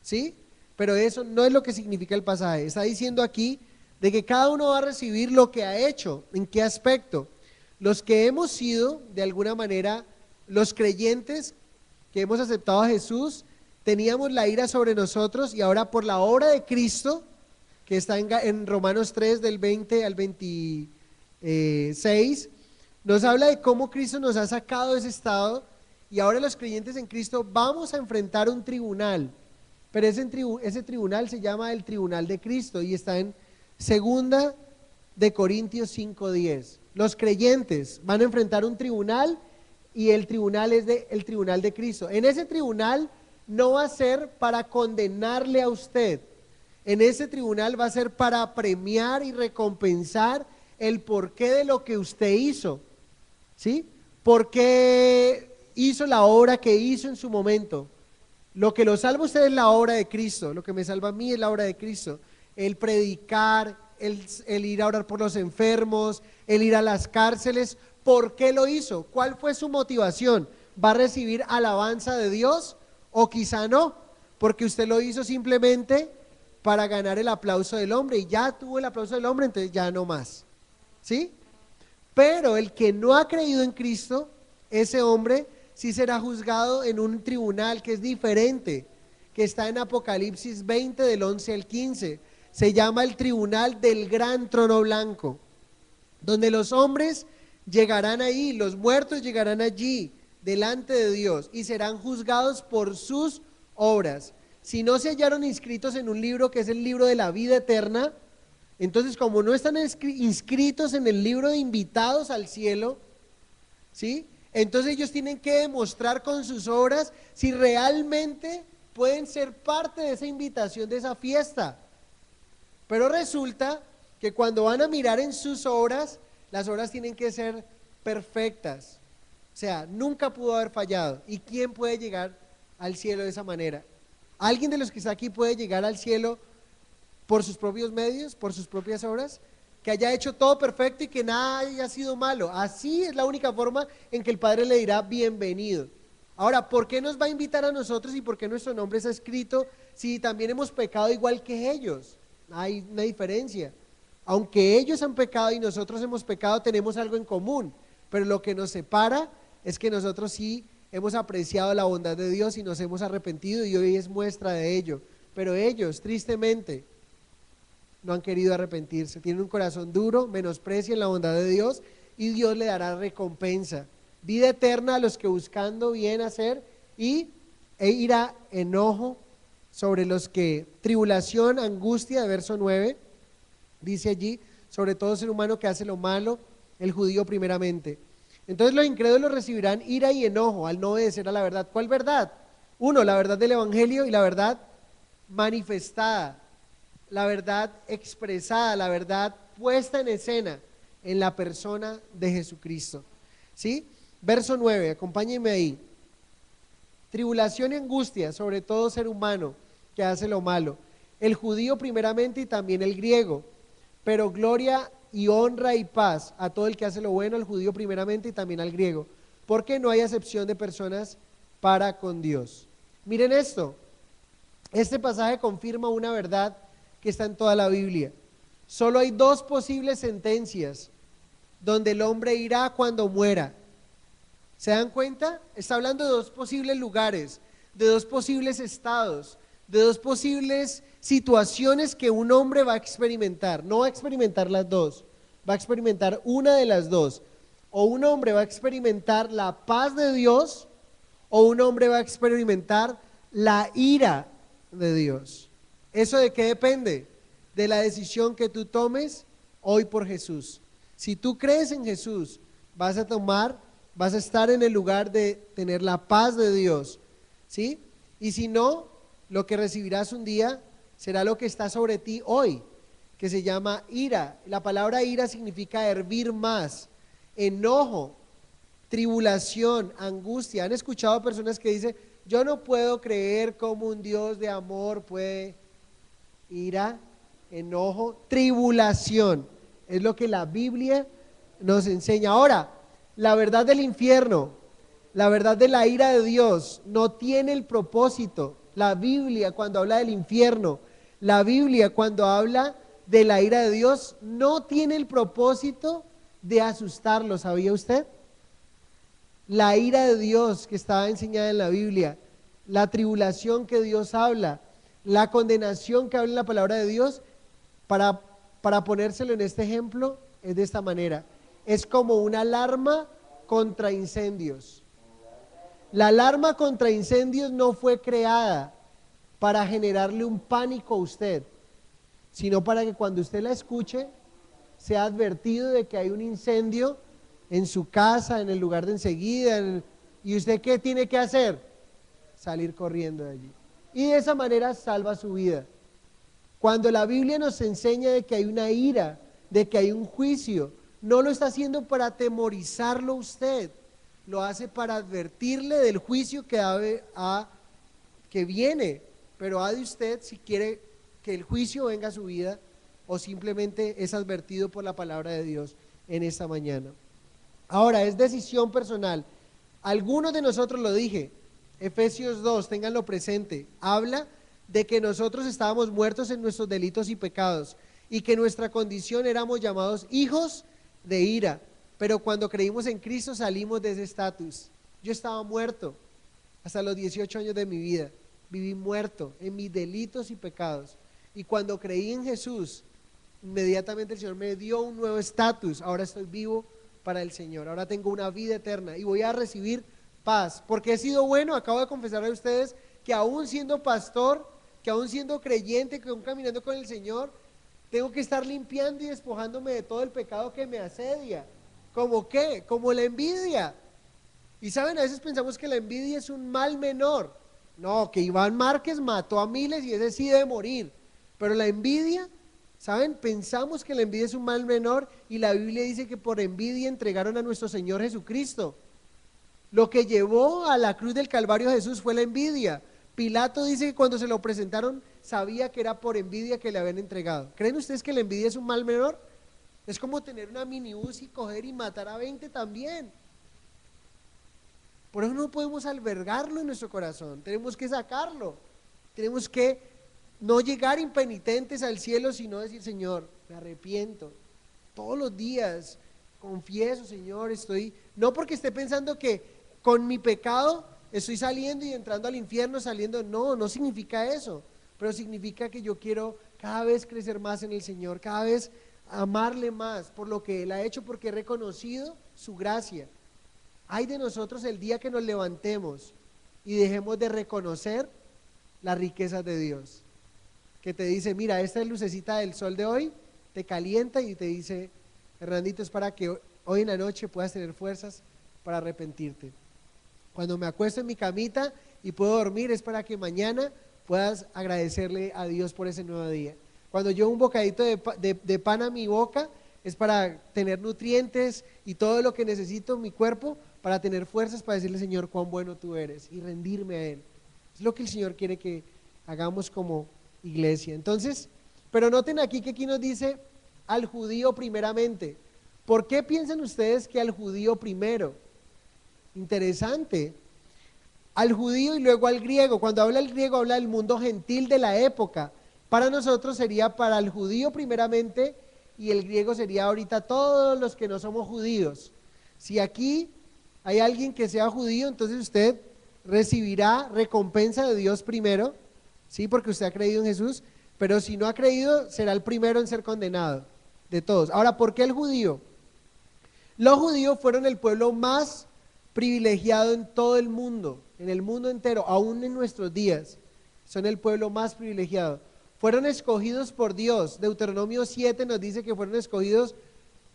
¿sí? Pero eso no es lo que significa el pasaje. Está diciendo aquí de que cada uno va a recibir lo que ha hecho. ¿En qué aspecto? Los que hemos sido, de alguna manera, los creyentes que hemos aceptado a Jesús, teníamos la ira sobre nosotros, y ahora por la obra de Cristo, que está en Romanos 3 del 20 al 26, nos habla de cómo Cristo nos ha sacado de ese estado, y ahora los creyentes en Cristo vamos a enfrentar un tribunal, pero ese tribunal se llama el tribunal de Cristo, y está en 2 de Corintios 5:10. Los creyentes van a enfrentar un tribunal, y el tribunal es el tribunal de Cristo. En ese tribunal no va a ser para condenarle a usted, en ese tribunal va a ser para premiar y recompensar el porqué de lo que usted hizo, ¿sí? ¿Por qué hizo la obra que hizo en su momento? Lo que lo salva a usted es la obra de Cristo, lo que me salva a mí es la obra de Cristo. El predicar, el ir a orar por los enfermos, el ir a las cárceles. ¿Por qué lo hizo? ¿Cuál fue su motivación? ¿Va a recibir alabanza de Dios o quizá no? Porque usted lo hizo simplemente para ganar el aplauso del hombre, y ya tuvo el aplauso del hombre, entonces ya no más, ¿sí? Pero el que no ha creído en Cristo, ese hombre sí será juzgado en un tribunal que es diferente, que está en Apocalipsis 20 del 11 al 15. Se llama el tribunal del gran trono blanco, donde los hombres llegarán ahí, los muertos llegarán allí delante de Dios y serán juzgados por sus obras. Si no se hallaron inscritos en un libro que es el libro de la vida eterna, entonces como no están inscritos en el libro de invitados al cielo, ¿sí? Entonces ellos tienen que demostrar con sus obras si realmente pueden ser parte de esa invitación, de esa fiesta. Pero resulta que cuando van a mirar en sus obras, las obras tienen que ser perfectas, o sea, nunca pudo haber fallado. ¿Y quién puede llegar al cielo de esa manera? ¿Alguien de los que está aquí puede llegar al cielo por sus propios medios, por sus propias obras? Que haya hecho todo perfecto y que nada haya sido malo. Así es la única forma en que el Padre le dirá bienvenido. Ahora, ¿por qué nos va a invitar a nosotros y por qué nuestro nombre está escrito si también hemos pecado igual que ellos? Hay una diferencia. Aunque ellos han pecado y nosotros hemos pecado, tenemos algo en común, pero lo que nos separa es que nosotros sí hemos apreciado la bondad de Dios y nos hemos arrepentido, y hoy es muestra de ello. Pero ellos, tristemente, no han querido arrepentirse, tienen un corazón duro, menosprecian la bondad de Dios, y Dios le dará recompensa, vida eterna a los que buscando bien hacer, e irá enojo sobre los que, tribulación, angustia, de verso 9, dice allí, sobre todo ser humano que hace lo malo, el judío primeramente. Entonces los incrédulos recibirán ira y enojo al no obedecer a la verdad. ¿Cuál verdad? Uno, la verdad del evangelio y la verdad manifestada. la verdad expresada, la verdad puesta en escena en la persona de Jesucristo. ¿Sí? Verso 9, acompáñenme ahí. Tribulación y angustia sobre todo ser humano que hace lo malo, el judío primeramente y también el griego, pero gloria y honra y paz a todo el que hace lo bueno, al judío primeramente y también al griego, porque no hay acepción de personas para con Dios. Miren esto, este pasaje confirma una verdad que está en toda la Biblia. Solo hay dos posibles sentencias donde el hombre irá cuando muera. ¿Se dan cuenta? Está hablando de dos posibles lugares, de dos posibles estados, de dos posibles situaciones que un hombre va a experimentar. No va a experimentar las dos, va a experimentar una de las dos. O un hombre va a experimentar la paz de Dios, o un hombre va a experimentar la ira de Dios. ¿Eso de qué depende? De la decisión que tú tomes hoy por Jesús. Si tú crees en Jesús, vas a estar en el lugar de tener la paz de Dios, ¿sí? Y si no, lo que recibirás un día será lo que está sobre ti hoy, que se llama ira. La palabra ira significa hervir más, enojo, tribulación, angustia. ¿Han escuchado personas que dicen, yo no puedo creer cómo un Dios de amor puede? Ira, enojo, tribulación, es lo que la Biblia nos enseña. Ahora, la verdad del infierno, la verdad de la ira de Dios no tiene el propósito. La Biblia cuando habla del infierno, la Biblia cuando habla de la ira de Dios no tiene el propósito de asustarlo, ¿sabía usted? La ira de Dios que estaba enseñada en la Biblia, la tribulación que Dios habla, la condenación que habla en la palabra de Dios, para ponérselo en este ejemplo, es de esta manera. Es como una alarma contra incendios. La alarma contra incendios no fue creada para generarle un pánico a usted, sino para que cuando usted la escuche, sea advertido de que hay un incendio en su casa, en el lugar de enseguida, y usted ¿qué tiene que hacer? Salir corriendo de allí. Y de esa manera salva su vida. Cuando la Biblia nos enseña de que hay una ira, de que hay un juicio, no lo está haciendo para atemorizarlo a usted, lo hace para advertirle del juicio que viene, pero ha de usted si quiere que el juicio venga a su vida o simplemente es advertido por la palabra de Dios en esta mañana. Ahora, es decisión personal. Algunos de nosotros, lo dije, Efesios 2, ténganlo presente, habla de que nosotros estábamos muertos en nuestros delitos y pecados y que nuestra condición éramos llamados hijos de ira, pero cuando creímos en Cristo salimos de ese estatus. Yo estaba muerto hasta los 18 años de mi vida, viví muerto en mis delitos y pecados, y cuando creí en Jesús, inmediatamente el Señor me dio un nuevo estatus. Ahora estoy vivo para el Señor, ahora tengo una vida eterna y voy a recibir paz, porque he sido bueno. Acabo de confesarle a ustedes que aún siendo pastor, que aún siendo creyente, que aún caminando con el Señor, tengo que estar limpiando y despojándome de todo el pecado que me asedia. ¿Cómo qué? Como la envidia. Y saben, a veces pensamos que la envidia es un mal menor. No, que Iván Márquez mató a miles y ese sí debe morir. Pero la envidia, ¿saben? Pensamos que la envidia es un mal menor, y la Biblia dice que por envidia entregaron a nuestro Señor Jesucristo. Lo que llevó a la cruz del Calvario a Jesús fue la envidia. Pilato dice que cuando se lo presentaron sabía que era por envidia que le habían entregado. ¿Creen ustedes que la envidia es un mal menor? Es como tener una minibús y coger y matar a 20 también. Por eso no podemos albergarlo en nuestro corazón, tenemos que sacarlo. Tenemos que no llegar impenitentes al cielo, sino decir, Señor, me arrepiento. Todos los días confieso, Señor, no porque esté pensando que con mi pecado estoy saliendo y entrando al infierno, saliendo, no significa eso, pero significa que yo quiero cada vez crecer más en el Señor, cada vez amarle más por lo que Él ha hecho, porque he reconocido su gracia. Ay de nosotros el día que nos levantemos y dejemos de reconocer las riquezas de Dios, que te dice, mira, esta lucecita del sol de hoy te calienta y te dice, Hernandito, es para que hoy en la noche puedas tener fuerzas para arrepentirte. Cuando me acuesto en mi camita y puedo dormir, es para que mañana puedas agradecerle a Dios por ese nuevo día. Cuando yo un bocadito de pan a mi boca, es para tener nutrientes y todo lo que necesito en mi cuerpo para tener fuerzas para decirle, Señor, cuán bueno tú eres y rendirme a Él. Es lo que el Señor quiere que hagamos como iglesia. Entonces, pero noten aquí que aquí nos dice al judío primeramente. ¿Por qué piensan ustedes que al judío primero? Interesante. Al judío y luego al griego. Cuando habla el griego, habla del mundo gentil de la época. Para nosotros sería para el judío primeramente y el griego sería ahorita todos los que no somos judíos. Si aquí hay alguien que sea judío, entonces usted recibirá recompensa de Dios primero, sí, porque usted ha creído en Jesús, pero si no ha creído, será el primero en ser condenado de todos. Ahora, ¿por qué el judío? Los judíos fueron el pueblo más privilegiado en todo el mundo entero, aún en nuestros días, son el pueblo más privilegiado. Fueron escogidos por Dios. Deuteronomio 7 nos dice que fueron escogidos,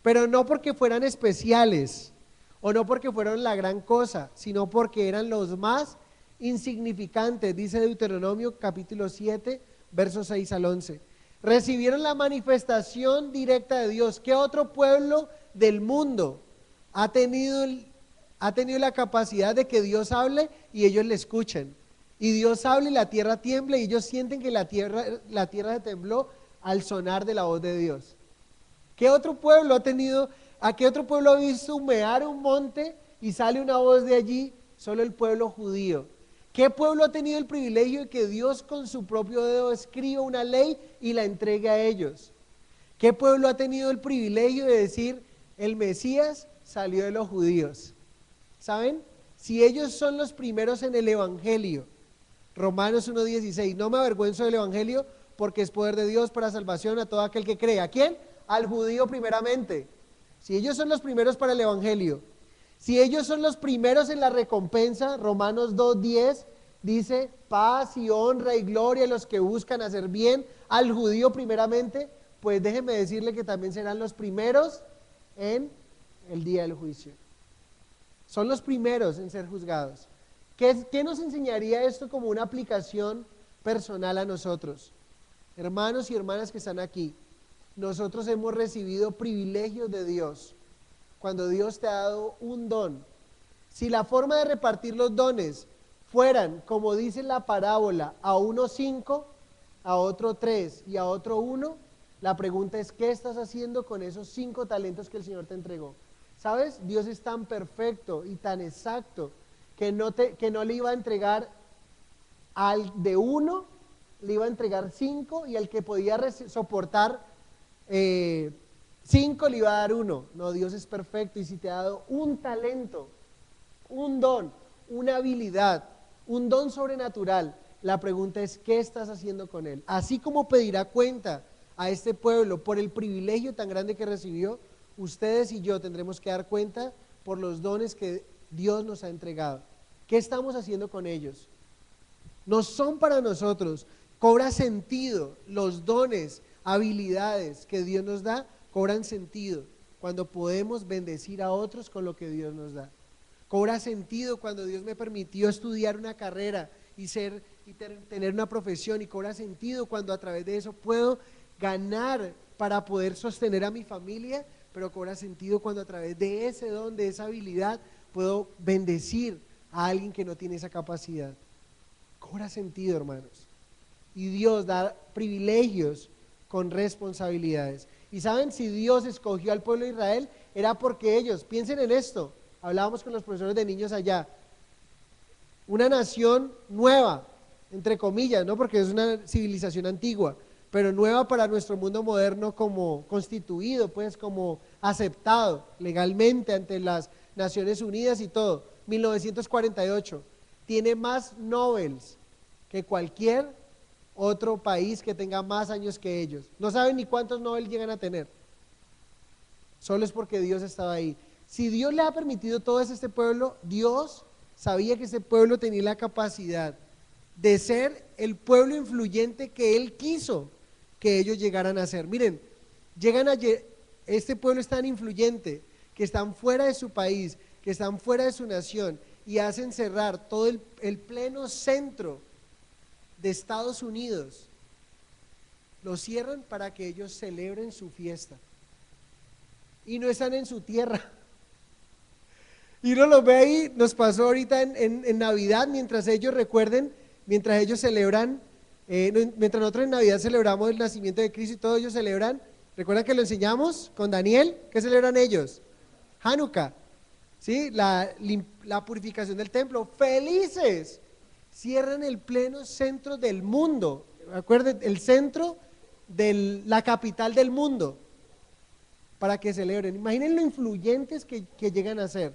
pero no porque fueran especiales, o no porque fueron la gran cosa, sino porque eran los más insignificantes, dice Deuteronomio capítulo 7, versos 6 al 11. Recibieron la manifestación directa de Dios. ¿Qué otro pueblo del mundo ha tenido la capacidad de que Dios hable y ellos le escuchen? Y Dios habla y la tierra tiembla y ellos sienten que la tierra se tembló al sonar de la voz de Dios. ¿Qué otro pueblo ha tenido, a qué otro pueblo ha visto humear un monte y sale una voz de allí? Solo el pueblo judío. ¿Qué pueblo ha tenido el privilegio de que Dios con su propio dedo escriba una ley y la entregue a ellos? ¿Qué pueblo ha tenido el privilegio de decir, el Mesías salió de los judíos? ¿Saben? Si ellos son los primeros en el evangelio, Romanos 1:16, no me avergüenzo del evangelio porque es poder de Dios para salvación a todo aquel que cree. ¿A quién? Al judío primeramente. Si ellos son los primeros para el evangelio, si ellos son los primeros en la recompensa, Romanos 2:10 dice, paz y honra y gloria a los que buscan hacer bien, al judío primeramente, pues déjenme decirle que también serán los primeros en el día del juicio. Son los primeros en ser juzgados. ¿Qué nos enseñaría esto como una aplicación personal a nosotros? Hermanos y hermanas que están aquí, nosotros hemos recibido privilegios de Dios. Cuando Dios te ha dado un don, si la forma de repartir los dones fueran, como dice la parábola, a uno 5, a otro 3 y a otro 1, la pregunta es, ¿qué estás haciendo con esos 5 talentos que el Señor te entregó? ¿Sabes? Dios es tan perfecto y tan exacto que no le iba a entregar al de 1, le iba a entregar 5 y al que podía soportar 5 le iba a dar 1. No, Dios es perfecto y si te ha dado un talento, un don, una habilidad, un don sobrenatural, la pregunta es, ¿qué estás haciendo con él? Así como pedirá cuenta a este pueblo por el privilegio tan grande que recibió, ustedes y yo tendremos que dar cuenta por los dones que Dios nos ha entregado. ¿Qué estamos haciendo con ellos? No son para nosotros. Cobra sentido los dones, habilidades que Dios nos da, cobran sentido cuando podemos bendecir a otros con lo que Dios nos da. Cobra sentido cuando Dios me permitió estudiar una carrera y tener una profesión, y cobra sentido cuando a través de eso puedo ganar para poder sostener a mi familia, pero cobra sentido cuando a través de ese don, de esa habilidad, puedo bendecir a alguien que no tiene esa capacidad. Cobra sentido, hermanos. Y Dios da privilegios con responsabilidades. Y saben, si Dios escogió al pueblo de Israel, era porque ellos, piensen en esto, hablábamos con los profesores de niños allá, una nación nueva, entre comillas, ¿no? Porque es una civilización antigua, pero nueva para nuestro mundo moderno, como constituido, pues como aceptado legalmente ante las Naciones Unidas y todo. 1948, tiene más Nobels que cualquier otro país que tenga más años que ellos. No saben ni cuántos Nobel llegan a tener. Solo es porque Dios estaba ahí. Si Dios le ha permitido todo eso a este pueblo, Dios sabía que este pueblo tenía la capacidad de ser el pueblo influyente que Él quiso que ellos llegaran a ser. Miren, este pueblo es tan influyente que están fuera de su país, que están fuera de su nación y hacen cerrar todo el pleno centro de Estados Unidos Lo cierran para que ellos celebren su fiesta. Y no están en su tierra. Y uno los ve ahí, nos pasó ahorita en Navidad, mientras ellos recuerden, mientras ellos celebran, mientras nosotros en Navidad celebramos el nacimiento de Cristo y todos ellos celebran, ¿recuerdan que lo enseñamos con Daniel? ¿Qué celebran ellos? Hanukkah, ¿sí? La purificación del templo. ¡Felices! Cierran el pleno centro del mundo. Recuerden, el centro de la capital del mundo, para que celebren. Imaginen lo influyentes que llegan a ser,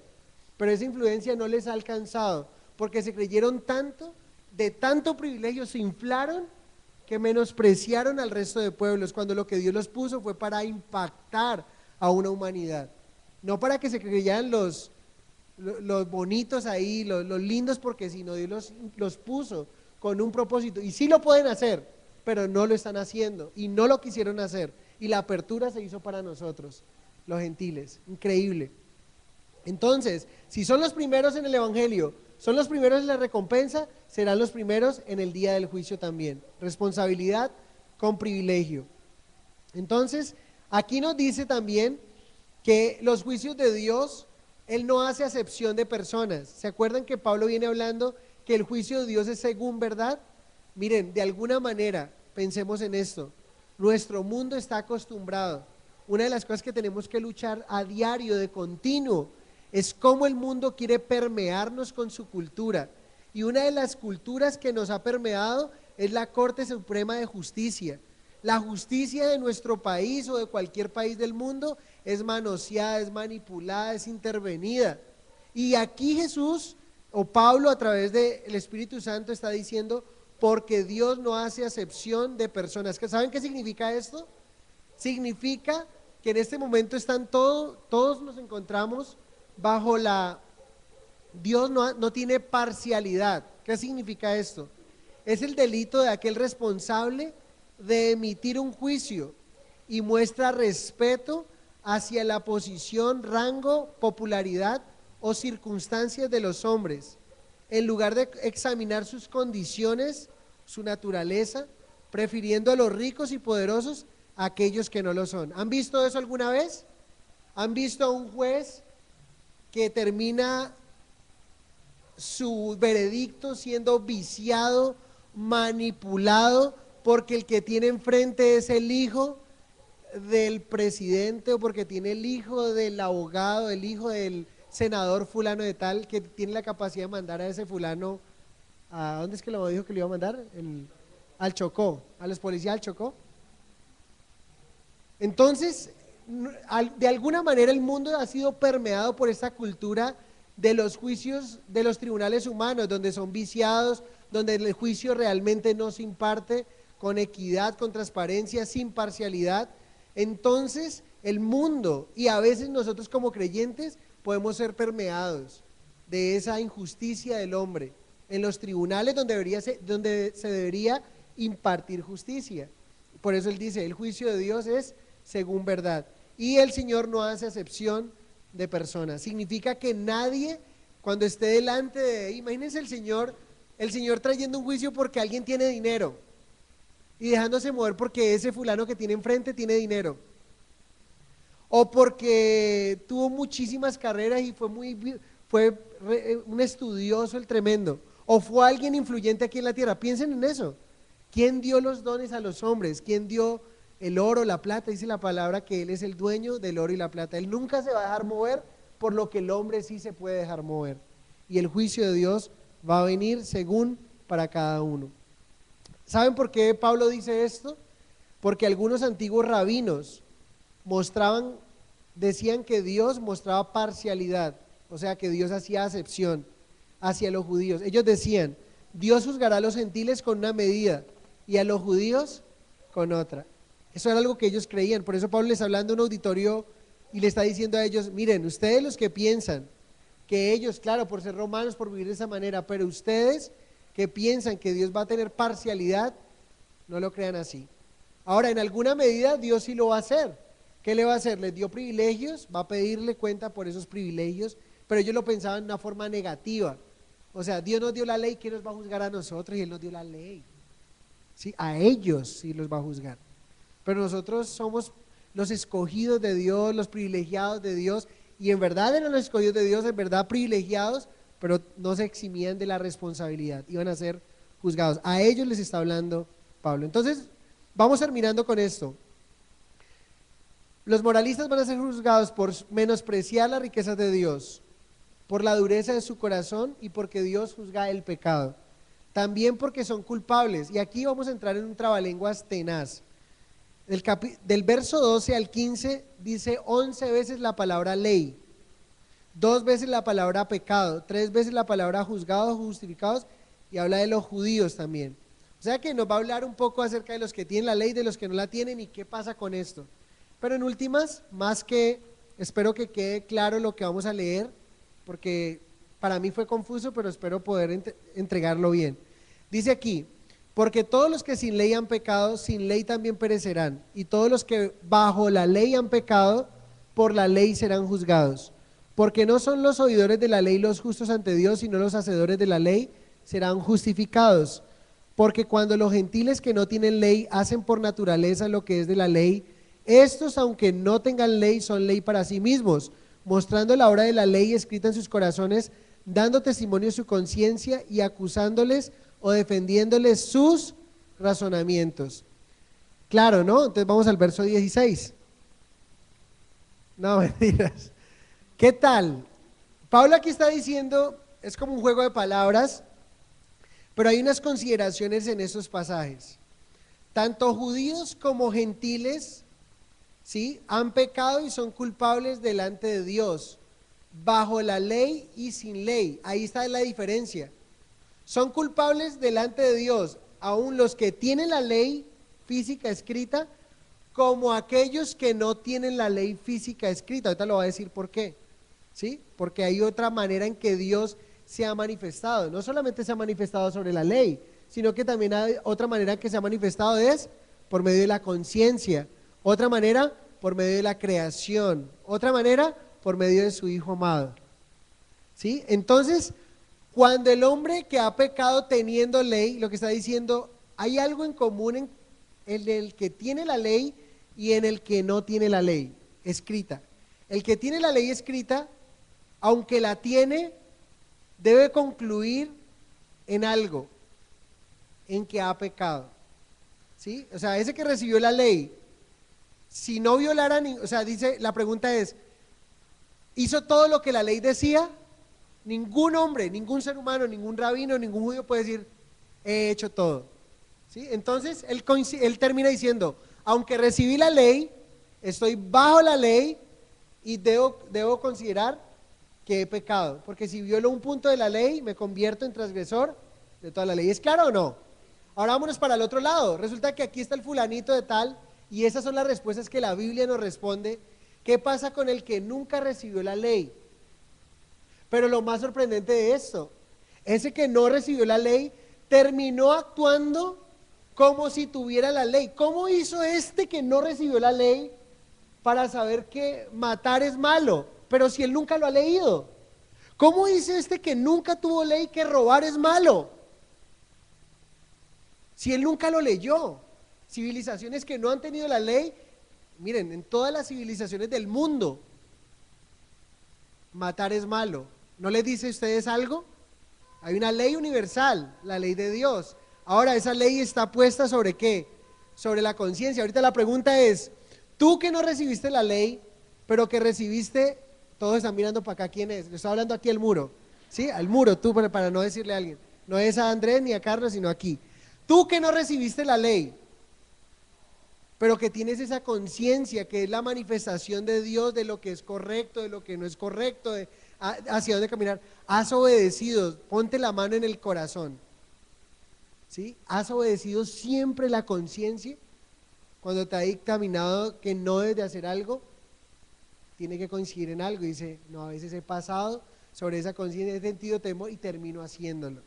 pero esa influencia no les ha alcanzado, porque se creyeron tanto, de tanto privilegio, se inflaron, que menospreciaron al resto de pueblos, cuando lo que Dios los puso fue para impactar a una humanidad, no para que se creyeran los bonitos ahí, los lindos, porque sino Dios los puso con un propósito, y sí lo pueden hacer, pero no lo están haciendo, y no lo quisieron hacer, y la apertura se hizo para nosotros, los gentiles. Increíble. Entonces, si son los primeros en el evangelio, son los primeros en la recompensa, serán los primeros en el día del juicio también. Responsabilidad con privilegio. Entonces, aquí nos dice también que los juicios de Dios, Él no hace acepción de personas. ¿Se acuerdan que Pablo viene hablando que el juicio de Dios es según verdad? Miren, de alguna manera, pensemos en esto. Nuestro mundo está acostumbrado. Una de las cosas que tenemos que luchar a diario, de continuo, es cómo el mundo quiere permearnos con su cultura. Y una de las culturas que nos ha permeado es la Corte Suprema de Justicia. La justicia de nuestro país o de cualquier país del mundo es manoseada, es manipulada, es intervenida. Y aquí Jesús o Pablo, a través del Espíritu Santo, está diciendo: porque Dios no hace acepción de personas. ¿Saben qué significa esto? Significa que en este momento están todos nos encontramos bajo Dios no tiene parcialidad. ¿Qué significa esto? Es el delito de aquel responsable de emitir un juicio y muestra respeto hacia la posición, rango, popularidad o circunstancias de los hombres, en lugar de examinar sus condiciones, su naturaleza, prefiriendo a los ricos y poderosos a aquellos que no lo son. ¿Han visto eso alguna vez? ¿Han visto a un juez que termina su veredicto siendo viciado, manipulado, porque el que tiene enfrente es el hijo del presidente, o porque tiene el hijo del abogado, el hijo del senador fulano de tal, que tiene la capacidad de mandar a ese fulano, ¿a dónde es que lo dijo que le iba a mandar? Al Chocó, a los policías al Chocó? Entonces, de alguna manera el mundo ha sido permeado por esta cultura de los juicios de los tribunales humanos, donde son viciados, donde el juicio realmente no se imparte con equidad, con transparencia, sin parcialidad. Entonces, el mundo, y a veces nosotros como creyentes, podemos ser permeados de esa injusticia del hombre en los tribunales donde se debería impartir justicia. Por eso él dice: el juicio de Dios es según verdad, y el Señor no hace acepción de personas. Significa que nadie, cuando esté delante de, imagínense el Señor trayendo un juicio porque alguien tiene dinero y dejándose mover porque ese fulano que tiene enfrente tiene dinero, o porque tuvo muchísimas carreras y fue un estudioso el tremendo, o fue alguien influyente aquí en la tierra. Piensen en eso. ¿Quién dio los dones a los hombres? ¿Quién dio el oro, la plata? Dice la palabra que Él es el dueño del oro y la plata. Él nunca se va a dejar mover por lo que el hombre sí se puede dejar mover. Y el juicio de Dios va a venir según para cada uno. ¿Saben por qué Pablo dice esto? Porque algunos antiguos rabinos decían que Dios mostraba parcialidad, o sea que Dios hacía acepción hacia los judíos. Ellos decían: Dios juzgará a los gentiles con una medida y a los judíos con otra. Eso era algo que ellos creían. Por eso Pablo les está hablando en un auditorio y le está diciendo a ellos: miren, ustedes los que piensan que ellos, claro, por ser romanos, por vivir de esa manera, pero ustedes que piensan que Dios va a tener parcialidad, no lo crean así. Ahora, en alguna medida Dios sí lo va a hacer. ¿Qué le va a hacer? Les dio privilegios, va a pedirle cuenta por esos privilegios, pero ellos lo pensaban de una forma negativa. O sea, Dios nos dio la ley, ¿quién nos va a juzgar a nosotros? Y Él nos dio la ley. ¿Sí? A ellos sí los va a juzgar. pero nosotros somos los escogidos de Dios, los privilegiados de Dios, y en verdad eran los escogidos de Dios, en verdad privilegiados, pero no se eximían de la responsabilidad, iban a ser juzgados. A ellos les está hablando Pablo. Entonces, vamos terminando con esto. Los moralistas van a ser juzgados por menospreciar las riquezas de Dios, por la dureza de su corazón y porque Dios juzga el pecado. También porque son culpables. Y aquí vamos a entrar en un trabalenguas tenaz. Del verso 12 al 15 dice 11 veces la palabra ley, 2 veces la palabra pecado, 3 veces la palabra juzgados, justificados, y habla de los judíos también. O sea que nos va a hablar un poco acerca de los que tienen la ley, de los que no la tienen y qué pasa con esto. Pero en últimas, más que, espero que quede claro lo que vamos a leer, porque para mí fue confuso, pero espero poder entregarlo bien. Dice aquí, porque todos los que sin ley han pecado, sin ley también perecerán, y todos los que bajo la ley han pecado, por la ley serán juzgados. Porque no son los oidores de la ley los justos ante Dios, sino los hacedores de la ley serán justificados. Porque cuando los gentiles que no tienen ley hacen por naturaleza lo que es de la ley, estos, aunque no tengan ley, son ley para sí mismos, mostrando la obra de la ley escrita en sus corazones, dando testimonio de su conciencia y acusándoles o defendiéndoles sus razonamientos. Claro, ¿no? Entonces vamos al verso 16. No, mentiras. ¿Qué tal? Pablo aquí está diciendo, es como un juego de palabras, pero hay unas consideraciones en estos pasajes. Tanto judíos como gentiles, ¿sí?, han pecado y son culpables delante de Dios, bajo la ley y sin ley. Ahí está la diferencia. Son culpables delante de Dios, aun los que tienen la ley física escrita, como aquellos que no tienen la ley física escrita. Ahorita lo voy a decir por qué, ¿sí? Porque hay otra manera en que Dios se ha manifestado. No solamente se ha manifestado sobre la ley, sino que también hay otra manera en que se ha manifestado es por medio de la conciencia, otra manera por medio de la creación, otra manera por medio de su Hijo amado, ¿sí? Entonces, cuando el hombre que ha pecado teniendo ley, lo que está diciendo, hay algo en común en el que tiene la ley y en el que no tiene la ley escrita. El que tiene la ley escrita, aunque la tiene, debe concluir en algo, en que ha pecado, ¿sí? O sea, ese que recibió la ley, si no violara, o sea, dice, la pregunta es, ¿hizo todo lo que la ley decía? Ningún hombre, ningún ser humano, ningún rabino, ningún judío puede decir, he hecho todo, ¿sí? Entonces, él termina diciendo, aunque recibí la ley, estoy bajo la ley y debo considerar que he pecado, porque si violo un punto de la ley, me convierto en transgresor de toda la ley. ¿Es claro o no? Ahora vámonos para el otro lado. Resulta que aquí está el fulanito de tal, y esas son las respuestas que la Biblia nos responde. ¿Qué pasa con el que nunca recibió la ley? Pero lo más sorprendente de esto, ese que no recibió la ley, terminó actuando como si tuviera la ley. ¿Cómo hizo este que no recibió la ley para saber que matar es malo? Pero si él nunca lo ha leído. ¿Cómo dice este que nunca tuvo ley que robar es malo? Si él nunca lo leyó. Civilizaciones que no han tenido la ley, miren, en todas las civilizaciones del mundo, matar es malo. ¿No les dice a ustedes algo? Hay una ley universal, la ley de Dios. Ahora, esa ley está puesta ¿sobre qué? Sobre la conciencia. Ahorita la pregunta es, tú que no recibiste la ley, pero que recibiste, todos están mirando para acá, ¿quién es? Le estoy hablando aquí al muro, ¿sí? Al muro, tú, para no decirle a alguien. No es a Andrés ni a Carlos, sino aquí. Tú que no recibiste la ley, pero que tienes esa conciencia que es la manifestación de Dios de lo que es correcto, de lo que no es correcto, hacia dónde caminar, has obedecido, ponte la mano en el corazón, ¿sí? Has obedecido siempre la conciencia cuando te ha dictaminado que no debes de hacer algo, tiene que coincidir en algo, y dice, no, a veces he pasado sobre esa conciencia, he sentido temor y termino haciéndolo.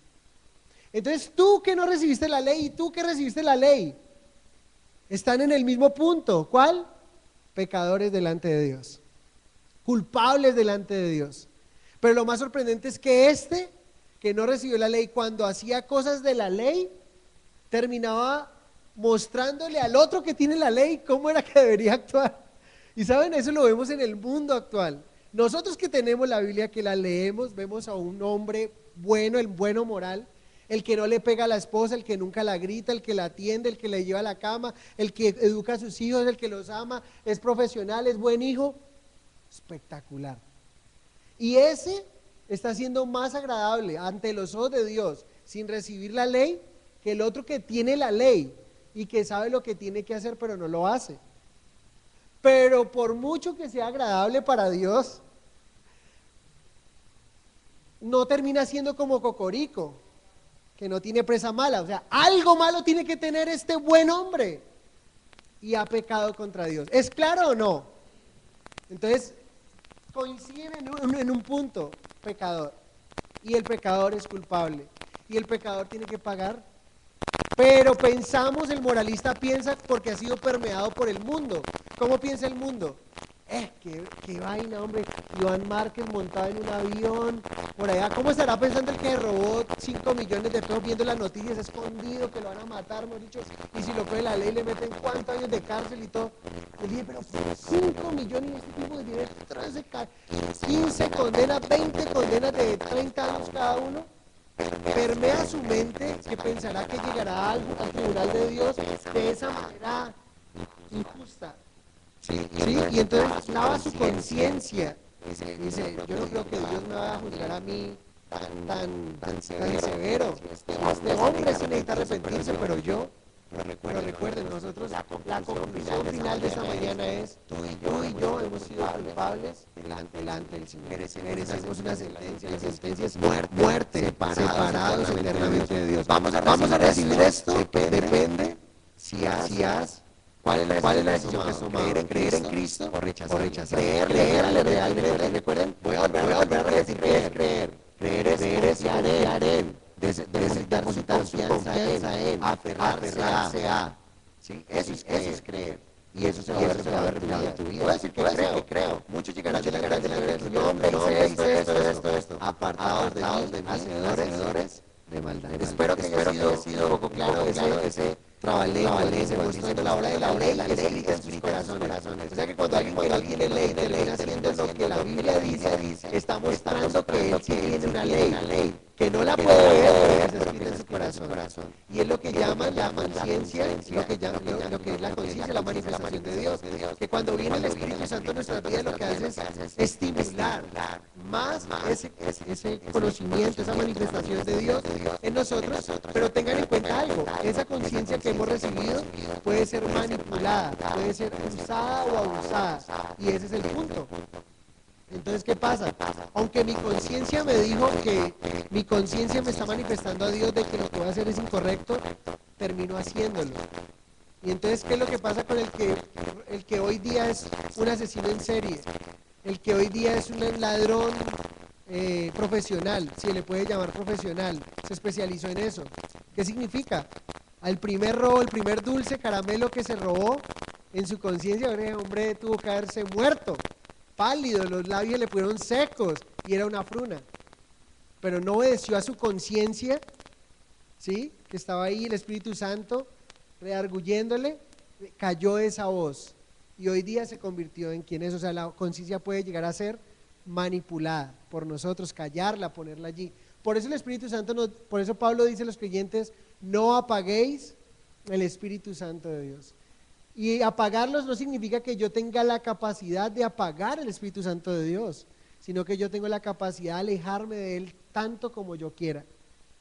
Entonces tú que no recibiste la ley y tú que recibiste la ley, están en el mismo punto. ¿Cuál? Pecadores delante de Dios, culpables delante de Dios. Pero lo más sorprendente es que este que no recibió la ley, cuando hacía cosas de la ley, terminaba mostrándole al otro que tiene la ley cómo era que debería actuar. Y saben, eso lo vemos en el mundo actual. Nosotros que tenemos la Biblia, que la leemos, vemos a un hombre bueno, el bueno moral, el que no le pega a la esposa, el que nunca la grita, el que la atiende, el que la lleva a la cama, el que educa a sus hijos, el que los ama, es profesional, es buen hijo. Espectacular. Y ese está siendo más agradable ante los ojos de Dios, sin recibir la ley, que el otro que tiene la ley y que sabe lo que tiene que hacer, pero no lo hace. Pero por mucho que sea agradable para Dios, no termina siendo como Cocorico, que no tiene presa mala. O sea, algo malo tiene que tener este buen hombre y ha pecado contra Dios. ¿Es claro o no? Entonces, coinciden en un punto, pecador, y el pecador es culpable, y el pecador tiene que pagar. Pero pensamos, el moralista piensa porque ha sido permeado por el mundo. ¿Cómo piensa el mundo? Qué vaina, hombre, Iván Márquez montado en un avión, por allá, ¿cómo estará pensando el que robó 5 millones de pesos viendo las noticias escondido, que lo van a matar, hemos dicho, y si lo coge la ley le meten cuántos años de cárcel y todo? Yo dije, pero 5 millones y este tipo de tiene 15 condenas, 20 condenas de 30 años cada uno. Permea su mente, que pensará que llegará al tribunal de Dios de esa manera injusta. ¿Sí? Y entonces lava su conciencia. Dice, yo no creo que Dios me vaya a juzgar a mí tan severo. Este hombre sí necesita arrepentirse, pero yo. Pero recuerden, nosotros, la conclusión final de esta mañana es, tú y yo hemos sido culpables delante del Señor. Merecemos una sentencia, la sentencia es muerte, separados eternamente de Dios. Vamos a recibir esto, depende si has, ¿cuál es la decisión que has tomado? ¿Creer en Cristo o rechazar? Creerle realmente. Recuerden, voy a volver a decir creer es confiar en Él. Depositar su confianza en Él, aferrarse a, ¿sí? Eso es creer, y eso se va a ver reflejado en tu vida. Voy a decir que creo, muchos llegarán de la gracia del Señor, hombre, esto, apartados de mí, hacedores de maldad. Espero que haya sido un poco claro ese trabalengua, demostrando la obra de la ley que se grita en sus corazones. O sea que cuando alguien lee ley, termina haciendo lo que la Biblia dice, está mostrando que él sí tiene una ley, que no la puede ver, pero que está escrita en su corazón. Y es lo que llaman la conciencia, lo que es la conciencia, la manifestación de Dios. Que cuando viene el Espíritu Santo en nuestra vida, lo que hace es estimular más ese conocimiento, esa manifestación de Dios en nosotros. Pero tengan en cuenta algo, esa conciencia que hemos recibido puede ser manipulada, puede ser usada o abusada, y ese es el punto. Entonces, ¿qué pasa? Aunque mi conciencia me dijo que mi conciencia me está manifestando a Dios de que lo que voy a hacer es incorrecto, termino haciéndolo. Y entonces, ¿qué es lo que pasa con el que hoy día es un asesino en serie? El que hoy día es un ladrón profesional, si le puede llamar profesional, se especializó en eso. ¿Qué significa? Al primer robo, el primer dulce caramelo que se robó, en su conciencia, hombre, tuvo que haberse muerto, pálido, los labios le fueron secos y era una fruna. Pero no obedeció a su conciencia, ¿sí? Que estaba ahí el Espíritu Santo redarguyéndole, cayó esa voz y hoy día se convirtió en quien es. O sea, la conciencia puede llegar a ser manipulada por nosotros, callarla, ponerla allí. Por eso el Espíritu Santo, por eso Pablo dice a los creyentes, no apaguéis el Espíritu Santo de Dios. Y apagarlos no significa que yo tenga la capacidad de apagar el Espíritu Santo de Dios, sino que yo tengo la capacidad de alejarme de Él tanto como yo quiera,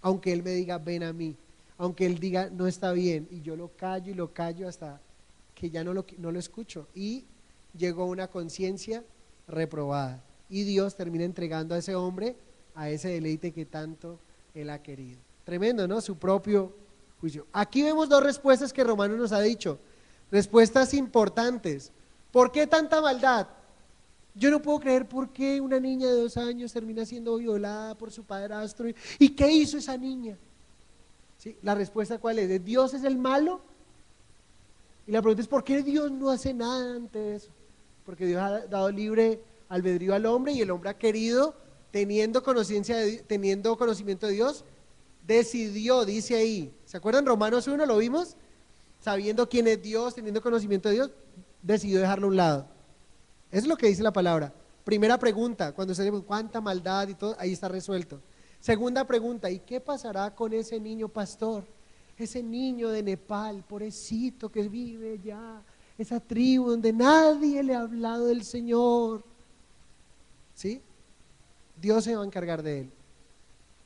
aunque Él me diga ven a mí, aunque Él diga no está bien, y yo lo callo hasta que ya no lo escucho, y llegó una conciencia reprobada, y Dios termina entregando a ese hombre a ese deleite que tanto Él ha querido. Tremendo, ¿no? Su propio juicio. Aquí vemos dos respuestas que Romanos nos ha dicho, respuestas importantes. ¿Por qué tanta maldad? Yo no puedo creer por qué una niña de 2 años termina siendo violada por su padrastro. ¿Y qué hizo esa niña? ¿Sí? La respuesta ¿cuál es? ¿Dios es el malo? Y la pregunta es ¿por qué Dios no hace nada ante eso? Porque Dios ha dado libre albedrío al hombre y el hombre ha querido, teniendo conocimiento de Dios, decidió, dice ahí, ¿se acuerdan Romanos 1? ¿Lo vimos? sabiendo quién es Dios, teniendo conocimiento de Dios, decidió dejarlo a un lado. Eso es lo que dice la palabra. Primera pregunta, cuando se dice cuánta maldad y todo, ahí está resuelto. Segunda pregunta, ¿y qué pasará con ese niño pastor? Ese niño de Nepal, pobrecito que vive ya, esa tribu donde nadie le ha hablado del Señor. ¿Sí? Dios se va a encargar de él.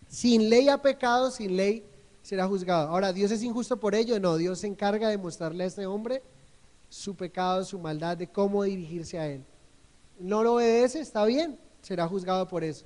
Sin ley ha pecado, sin ley será juzgado. Ahora, ¿Dios es injusto por ello? No, Dios se encarga de mostrarle a este hombre su pecado, su maldad, de cómo dirigirse a él. No lo obedece, está bien, será juzgado por eso.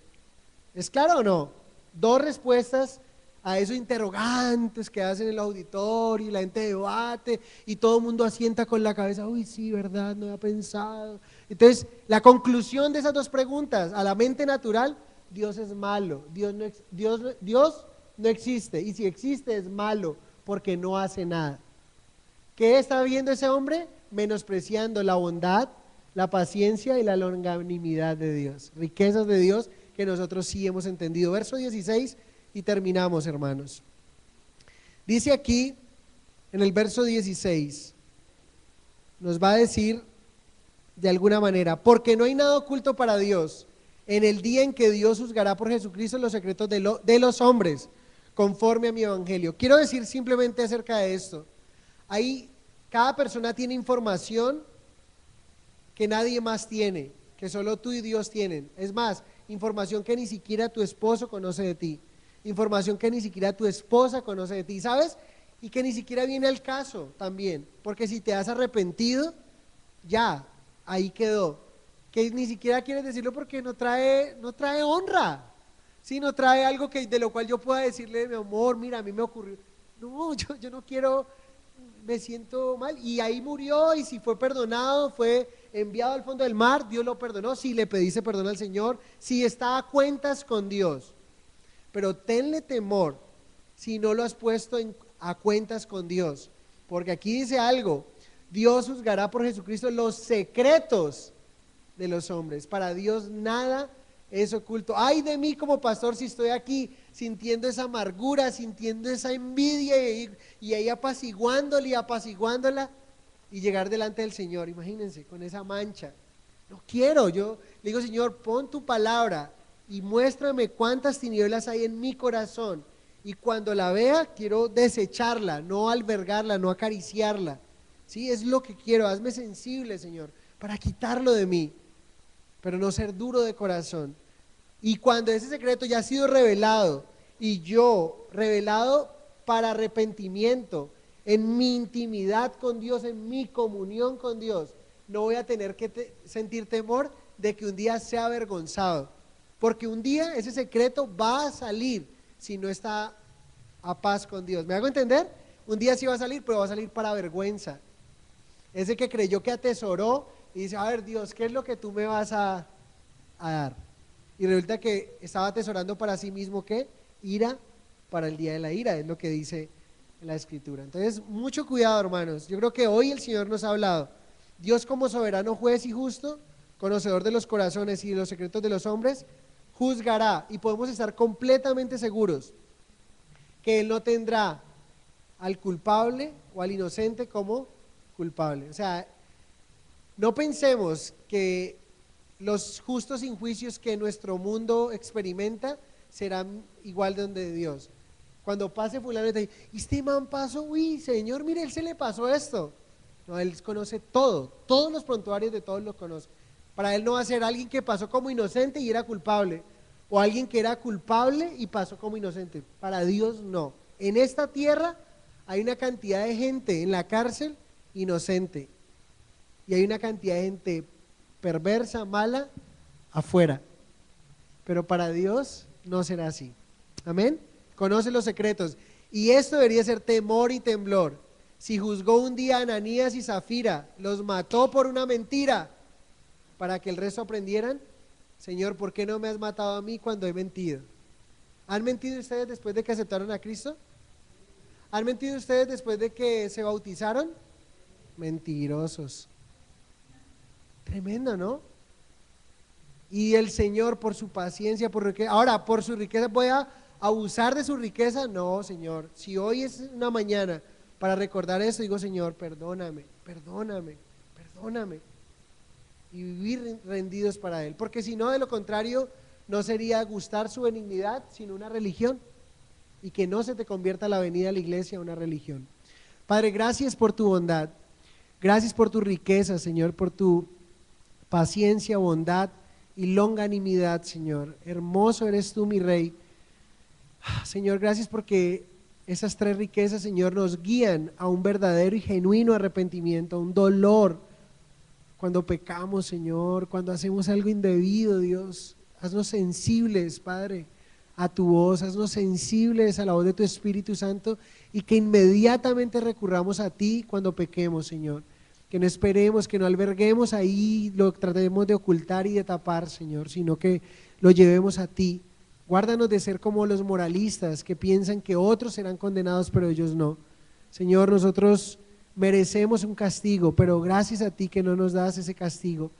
¿Es claro o no? Dos respuestas a esos interrogantes que hacen en el auditorio y la gente debate y todo el mundo asienta con la cabeza, uy, sí, verdad, no había pensado. Entonces, la conclusión de esas dos preguntas, a la mente natural, Dios es malo, Dios no existe, y si existe es malo porque no hace nada. ¿Qué está viendo ese hombre? Menospreciando la bondad, la paciencia y la longanimidad de Dios, riquezas de Dios que nosotros sí hemos entendido. Verso 16 y terminamos, hermanos. Dice aquí, en el verso 16, nos va a decir de alguna manera, porque no hay nada oculto para Dios en el día en que Dios juzgará por Jesucristo los secretos de los hombres, conforme a mi evangelio. Quiero decir simplemente acerca de esto. Ahí cada persona tiene información que nadie más tiene, que solo tú y Dios tienen. Es más, información que ni siquiera tu esposo conoce de ti, información que ni siquiera tu esposa conoce de ti, ¿sabes? Y que ni siquiera viene al caso también, porque si te has arrepentido, ya, ahí quedó. Que ni siquiera quieres decirlo porque no trae honra, ¿sí? No trae algo de lo cual yo pueda decirle, mi amor, mira, a mí me ocurrió. No, yo no quiero, me siento mal, y ahí murió, y si fue perdonado, fue enviado al fondo del mar, Dios lo perdonó, si le pediste perdón al Señor, si está a cuentas con Dios, pero tenle temor si no lo has puesto a cuentas con Dios, porque aquí dice algo, Dios juzgará por Jesucristo los secretos de los hombres, para Dios nada es oculto. Ay de mí como pastor si estoy aquí sintiendo esa amargura, sintiendo esa envidia y ahí apaciguándola y llegar delante del Señor, imagínense, con esa mancha. No quiero, yo le digo, Señor, pon tu palabra y muéstrame cuántas tinieblas hay en mi corazón, y cuando la vea quiero desecharla, no albergarla, no acariciarla, ¿sí? Es lo que quiero, hazme sensible, Señor, para quitarlo de mí, pero no ser duro de corazón. Y cuando ese secreto ya ha sido revelado, y yo revelado para arrepentimiento, en mi intimidad con Dios, en mi comunión con Dios, no voy a tener que sentir temor de que un día sea avergonzado, porque un día ese secreto va a salir si no está a paz con Dios. ¿Me hago entender? Un día sí va a salir, pero va a salir para vergüenza. Ese que creyó que atesoró y dice, a ver Dios, ¿qué es lo que tú me vas a dar? Y resulta que estaba atesorando para sí mismo, ¿qué? Ira para el día de la ira, es lo que dice la Escritura. Entonces, mucho cuidado, hermanos. Yo creo que hoy el Señor nos ha hablado. Dios, como soberano juez y justo, conocedor de los corazones y de los secretos de los hombres, juzgará, y podemos estar completamente seguros que Él no tendrá al culpable o al inocente como culpable. O sea, no pensemos que los justos injuicios que nuestro mundo experimenta serán igual de donde Dios. Cuando pase fulano y te dice, este man pasó, uy, Señor, mire, él se le pasó esto. No, Él conoce todo, todos los prontuarios de todos los conoce. Para Él no va a ser alguien que pasó como inocente y era culpable, o alguien que era culpable y pasó como inocente. Para Dios no. En esta tierra hay una cantidad de gente en la cárcel inocente, y hay una cantidad de gente perversa, mala, afuera. Pero para Dios no será así. Amén. Conoce los secretos. Y esto debería ser temor y temblor. Si juzgó un día a Ananías y Zafira, los mató por una mentira, para que el resto aprendieran, Señor, ¿por qué no me has matado a mí cuando he mentido? ¿Han mentido ustedes después de que aceptaron a Cristo? ¿Han mentido ustedes después de que se bautizaron? Mentirosos. Tremendo, ¿no? Y el Señor, por su paciencia, ahora por su riqueza, ¿voy a abusar de su riqueza? No, Señor, si hoy es una mañana para recordar eso, digo, Señor, perdóname, perdóname, perdóname, y vivir rendidos para Él, porque si no, de lo contrario, no sería gustar su benignidad, sino una religión, y que no se te convierta la venida a la iglesia una religión. Padre, gracias por tu bondad, gracias por tu riqueza, Señor, por tu paciencia, bondad y longanimidad, Señor. Hermoso eres tú, mi Rey. Señor, gracias porque esas tres riquezas, Señor, nos guían a un verdadero y genuino arrepentimiento, a un dolor cuando pecamos, Señor, cuando hacemos algo indebido, Dios. Haznos sensibles, Padre, a tu voz, haznos sensibles a la voz de tu Espíritu Santo y que inmediatamente recurramos a ti cuando pequemos, Señor. Que no esperemos, que no alberguemos ahí, lo tratemos de ocultar y de tapar, Señor, sino que lo llevemos a ti. Guárdanos de ser como los moralistas que piensan que otros serán condenados, pero ellos no. Señor, nosotros merecemos un castigo, pero gracias a ti que no nos das ese castigo.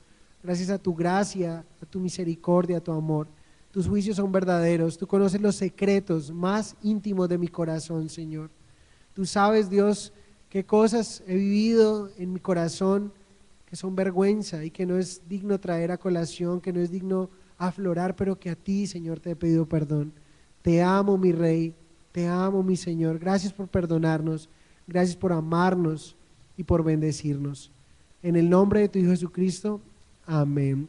Gracias a tu gracia, a tu misericordia, a tu amor. Tus juicios son verdaderos. Tú conoces los secretos más íntimos de mi corazón, Señor. Tú sabes, Dios, qué cosas he vivido en mi corazón que son vergüenza y que no es digno traer a colación, que no es digno aflorar, pero que a ti, Señor, te he pedido perdón. Te amo, mi Rey, te amo, mi Señor. Gracias por perdonarnos, gracias por amarnos y por bendecirnos. En el nombre de tu Hijo Jesucristo, amén.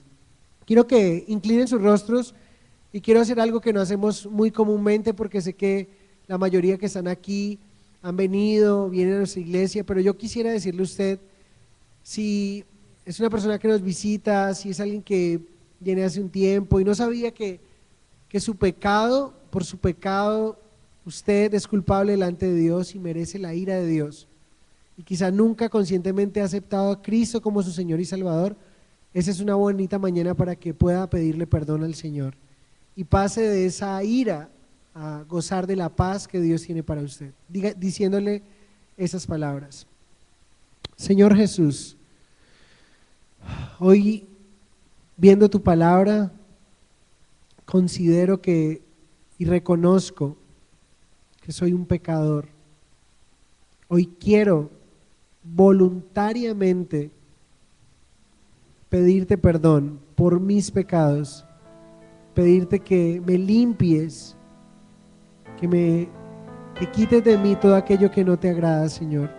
Quiero que inclinen sus rostros y quiero hacer algo que no hacemos muy comúnmente porque sé que la mayoría que están aquí han venido, vienen a nuestra iglesia, pero yo quisiera decirle a usted, si es una persona que nos visita, si es alguien que viene hace un tiempo y no sabía que su pecado, por su pecado, usted es culpable delante de Dios y merece la ira de Dios, y quizá nunca conscientemente ha aceptado a Cristo como su Señor y Salvador, esa es una bonita mañana para que pueda pedirle perdón al Señor y pase de esa ira a gozar de la paz que Dios tiene para usted, diciéndole esas palabras. Señor Jesús, hoy viendo tu palabra, considero que y reconozco que soy un pecador. Hoy quiero voluntariamente pedirte perdón por mis pecados, pedirte que me limpies, que quites de mí todo aquello que no te agrada, Señor.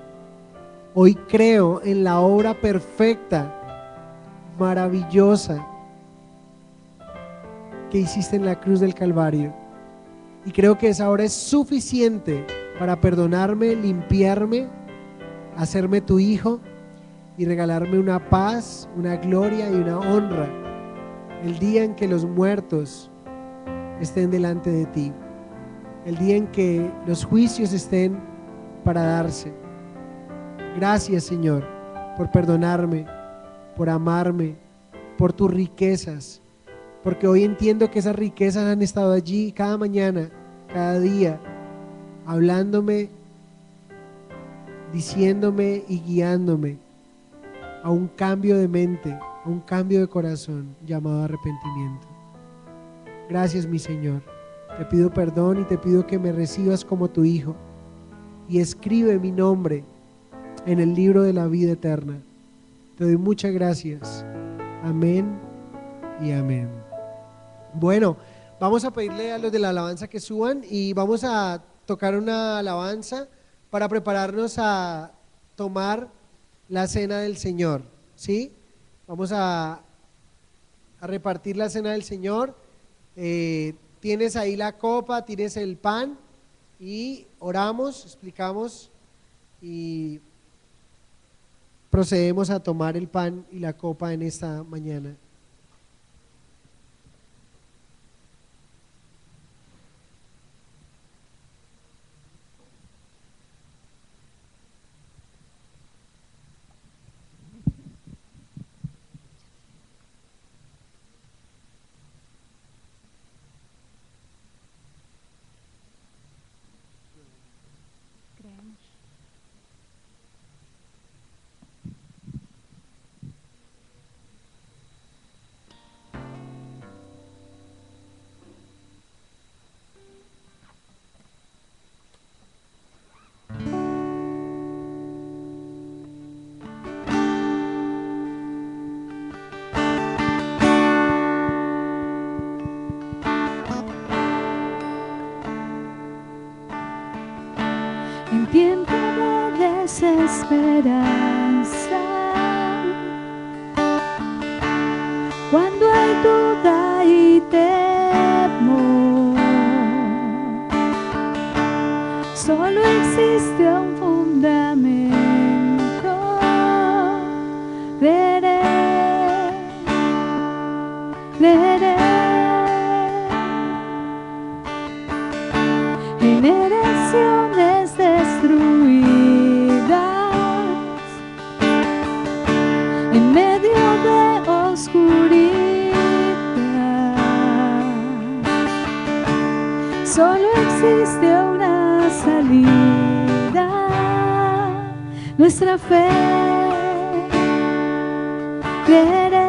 Hoy creo en la obra perfecta, maravillosa que hiciste en la cruz del Calvario, y creo que esa obra es suficiente para perdonarme, limpiarme, hacerme tu hijo y regalarme una paz, una gloria y una honra el día en que los muertos estén delante de ti, el día en que los juicios estén para darse. Gracias, Señor, por perdonarme, por amarme, por tus riquezas, porque hoy entiendo que esas riquezas han estado allí cada mañana, cada día, hablándome, diciéndome y guiándome a un cambio de mente, a un cambio de corazón llamado arrepentimiento. Gracias, mi Señor. Te pido perdón y te pido que me recibas como tu hijo y escribe mi nombre en el libro de la vida eterna. Te doy muchas gracias. Amén y amén. Bueno, vamos a pedirle a los de la alabanza que suban y vamos a tocar una alabanza para prepararnos a tomar la cena del Señor, ¿sí? Vamos a repartir la cena del Señor. Tienes ahí la copa, tienes el pan y oramos, explicamos y procedemos a tomar el pan y la copa en esta mañana. tenemos esperanza. Cuando hay duda y temor, solo existe un fundamento: creeré, creeré. Generaciones destruidas en medio de oscuridad, solo existe una salida: nuestra fe. Creeré.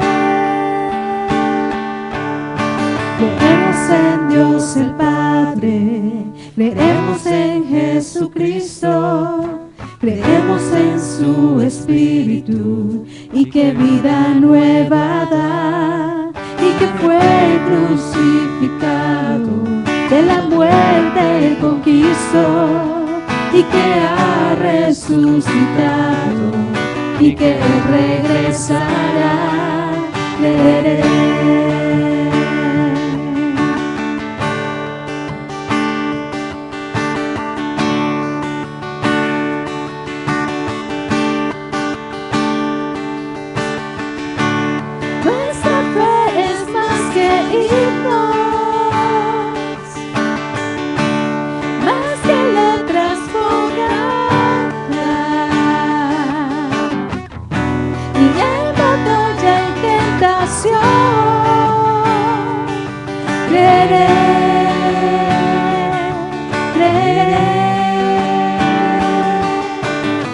Creemos en Dios el Padre, creemos en Jesucristo, creemos en su Espíritu y que vida nueva da, y que fue crucificado, de la muerte conquistó, y que ha resucitado, y que Él regresará. Creeré.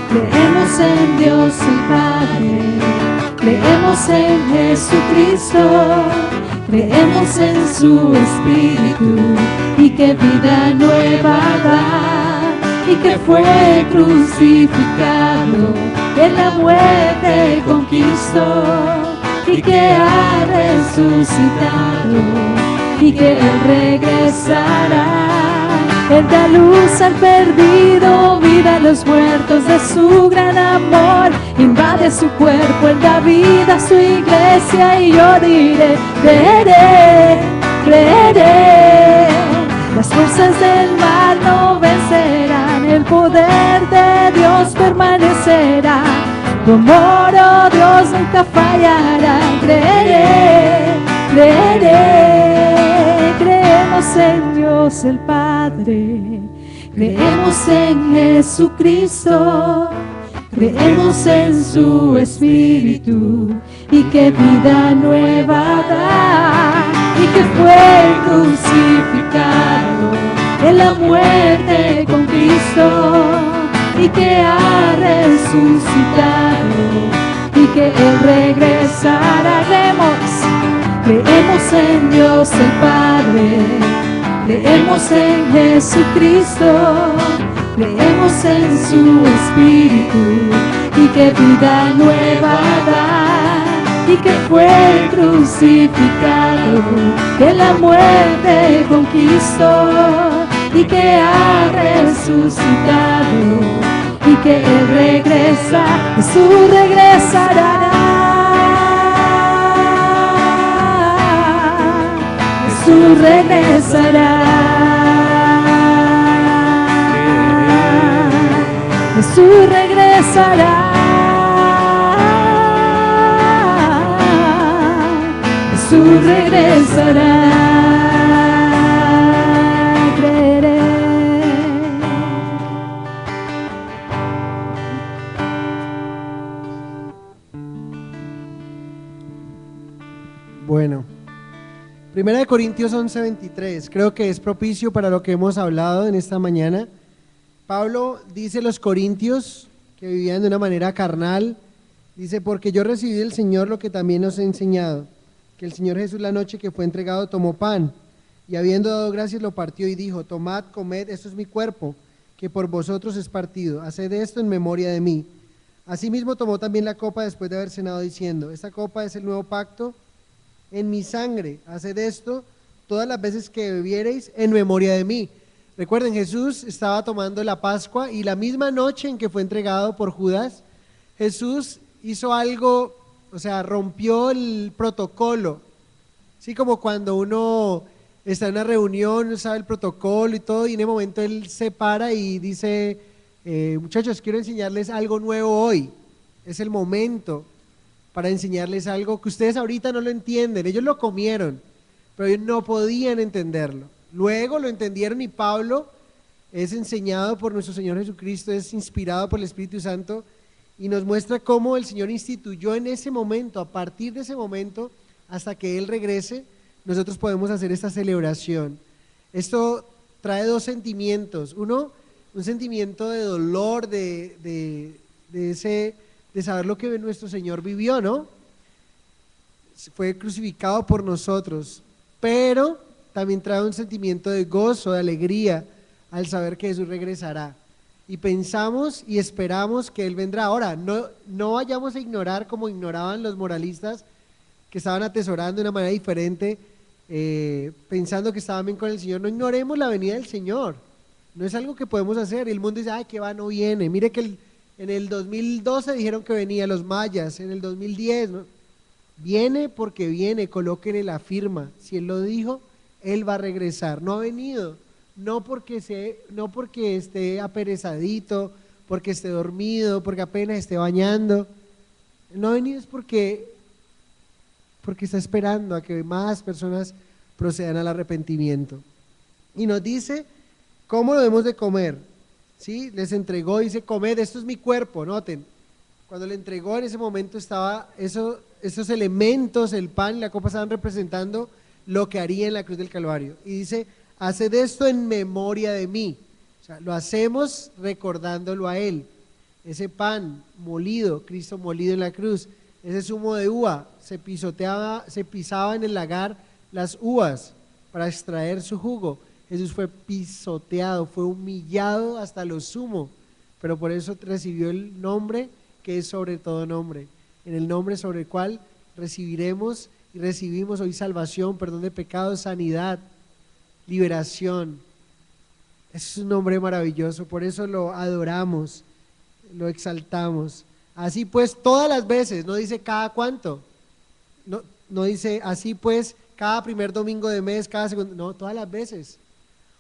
Creemos en Dios el Padre, creemos en Jesucristo, creemos en su Espíritu y que vida nueva da, y que fue crucificado, que la muerte conquistó, y que ha resucitado, y que Él regresará. Él da luz al perdido, vida a los muertos, de su gran amor invade su cuerpo. Él da vida a su iglesia y yo diré: creeré, creeré. Las fuerzas del mal no vencerán, el poder de Dios permanecerá. Tu amor, oh Dios, nunca fallará. Creeré, creeré. Creemos en Dios el Padre, creemos en Jesucristo, creemos en su Espíritu y que vida nueva da, y que fue crucificado, en la muerte conquistó, y que ha resucitado, y que Él regresará. Creemos en Dios el Padre, creemos en Jesucristo, creemos en su Espíritu y que vida nueva da, y que fue crucificado, que la muerte conquistó, y que ha resucitado, y que Él regresa. Jesús regresará. Jesús regresará. Jesús regresará. Jesús regresará. Creeré. Bueno. Primera de Corintios 11:23, creo que es propicio para lo que hemos hablado en esta mañana. Pablo dice a los corintios que vivían de una manera carnal, dice: porque yo recibí del Señor lo que también os he enseñado, que el Señor Jesús la noche que fue entregado tomó pan, y habiendo dado gracias lo partió y dijo: tomad, comed, esto es mi cuerpo, que por vosotros es partido, haced esto en memoria de mí. Asimismo tomó también la copa después de haber cenado, diciendo: esta copa es el nuevo pacto en mi sangre, haced esto todas las veces que bebiereis en memoria de mí. Recuerden, Jesús estaba tomando la Pascua y la misma noche en que fue entregado por Judas, Jesús hizo algo, o sea, rompió el protocolo. Así como cuando uno está en una reunión, no sabe el protocolo y todo, y en el momento él se para y dice, muchachos, quiero enseñarles algo nuevo hoy. Es el momento para enseñarles algo que ustedes ahorita no lo entienden. Ellos lo comieron, pero ellos no podían entenderlo. Luego lo entendieron y Pablo es enseñado por nuestro Señor Jesucristo, es inspirado por el Espíritu Santo y nos muestra cómo el Señor instituyó en ese momento, a partir de ese momento, hasta que Él regrese, nosotros podemos hacer esta celebración. Esto trae dos sentimientos. Uno, un sentimiento de dolor, de saber lo que nuestro Señor vivió, ¿no? Fue crucificado por nosotros, pero también trae un sentimiento de gozo, de alegría, al saber que Jesús regresará. Y pensamos y esperamos que Él vendrá. Ahora, no vayamos a ignorar como ignoraban los moralistas que estaban atesorando de una manera diferente, pensando que estaban bien con el Señor. No ignoremos la venida del Señor, no es algo que podemos hacer. Y el mundo dice, ay, que va, no viene. Mire que en el 2012 dijeron que venía, los mayas, en el 2010, ¿no? Viene porque viene, colóquenle la firma. Si Él lo dijo, Él va a regresar. No ha venido, no porque esté aperezadito, porque esté dormido, porque apenas esté bañando. No ha venido es porque está esperando a que más personas procedan al arrepentimiento. Y nos dice cómo lo debemos de comer, ¿sí? Les entregó, dice, comed, esto es mi cuerpo, noten. Cuando le entregó en ese momento estaba esos elementos, el pan y la copa estaban representando lo que haría en la cruz del Calvario. Y dice, haced esto en memoria de mí. O sea, lo hacemos recordándolo a Él. Ese pan molido, Cristo molido en la cruz, ese zumo de uva, se pisaba en el lagar las uvas para extraer su jugo. Jesús fue pisoteado, fue humillado hasta lo sumo, pero por eso recibió el nombre que es sobre todo nombre, en el nombre sobre el cual recibiremos y recibimos hoy salvación, perdón de pecados, sanidad, liberación. Es un nombre maravilloso, por eso lo adoramos, lo exaltamos. Así pues, todas las veces, no dice cada cuánto, no dice así pues, cada primer domingo de mes, cada segundo, no, todas las veces.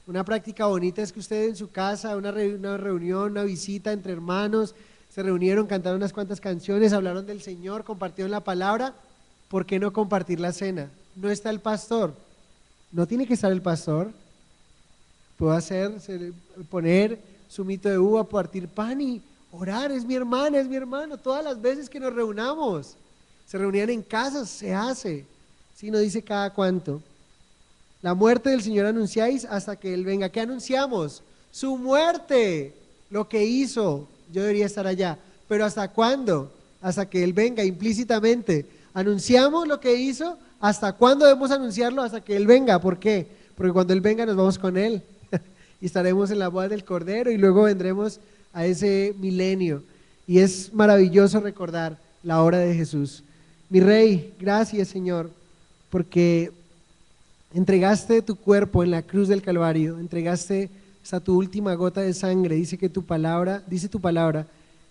Una práctica bonita es que ustedes en su casa, una reunión, una visita entre hermanos, se reunieron, cantaron unas cuantas canciones, hablaron del Señor, compartieron la palabra. ¿Por qué no compartir la cena? No está el pastor, no tiene que estar el pastor. Puedo poner zumito de uva, partir pan y orar. Es mi hermana, es mi hermano. Todas las veces que nos reunamos, se reunían en casas, se hace. Si no dice cada cuánto. La muerte del Señor anunciáis hasta que Él venga. ¿Qué anunciamos? Su muerte, lo que hizo. Yo debería estar allá, pero ¿hasta cuándo? Hasta que Él venga, implícitamente. Anunciamos lo que hizo. ¿Hasta cuándo debemos anunciarlo? Hasta que Él venga. ¿Por qué? Porque cuando Él venga nos vamos con Él y estaremos en la boda del Cordero y luego vendremos a ese milenio. Y es maravilloso recordar la obra de Jesús. Mi Rey, gracias, Señor, porque entregaste tu cuerpo en la cruz del Calvario, entregaste hasta tu última gota de sangre. Dice tu palabra,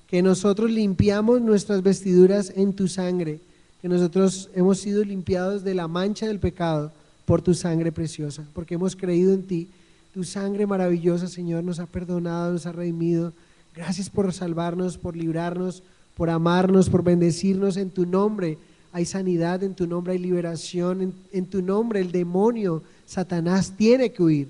que nosotros limpiamos nuestras vestiduras en tu sangre, que nosotros hemos sido limpiados de la mancha del pecado por tu sangre preciosa, porque hemos creído en ti. Tu sangre maravillosa, Señor, nos ha perdonado, nos ha redimido. Gracias por salvarnos, por librarnos, por amarnos, por bendecirnos. En tu nombre hay sanidad, en tu nombre hay liberación, en tu nombre el demonio, Satanás, tiene que huir.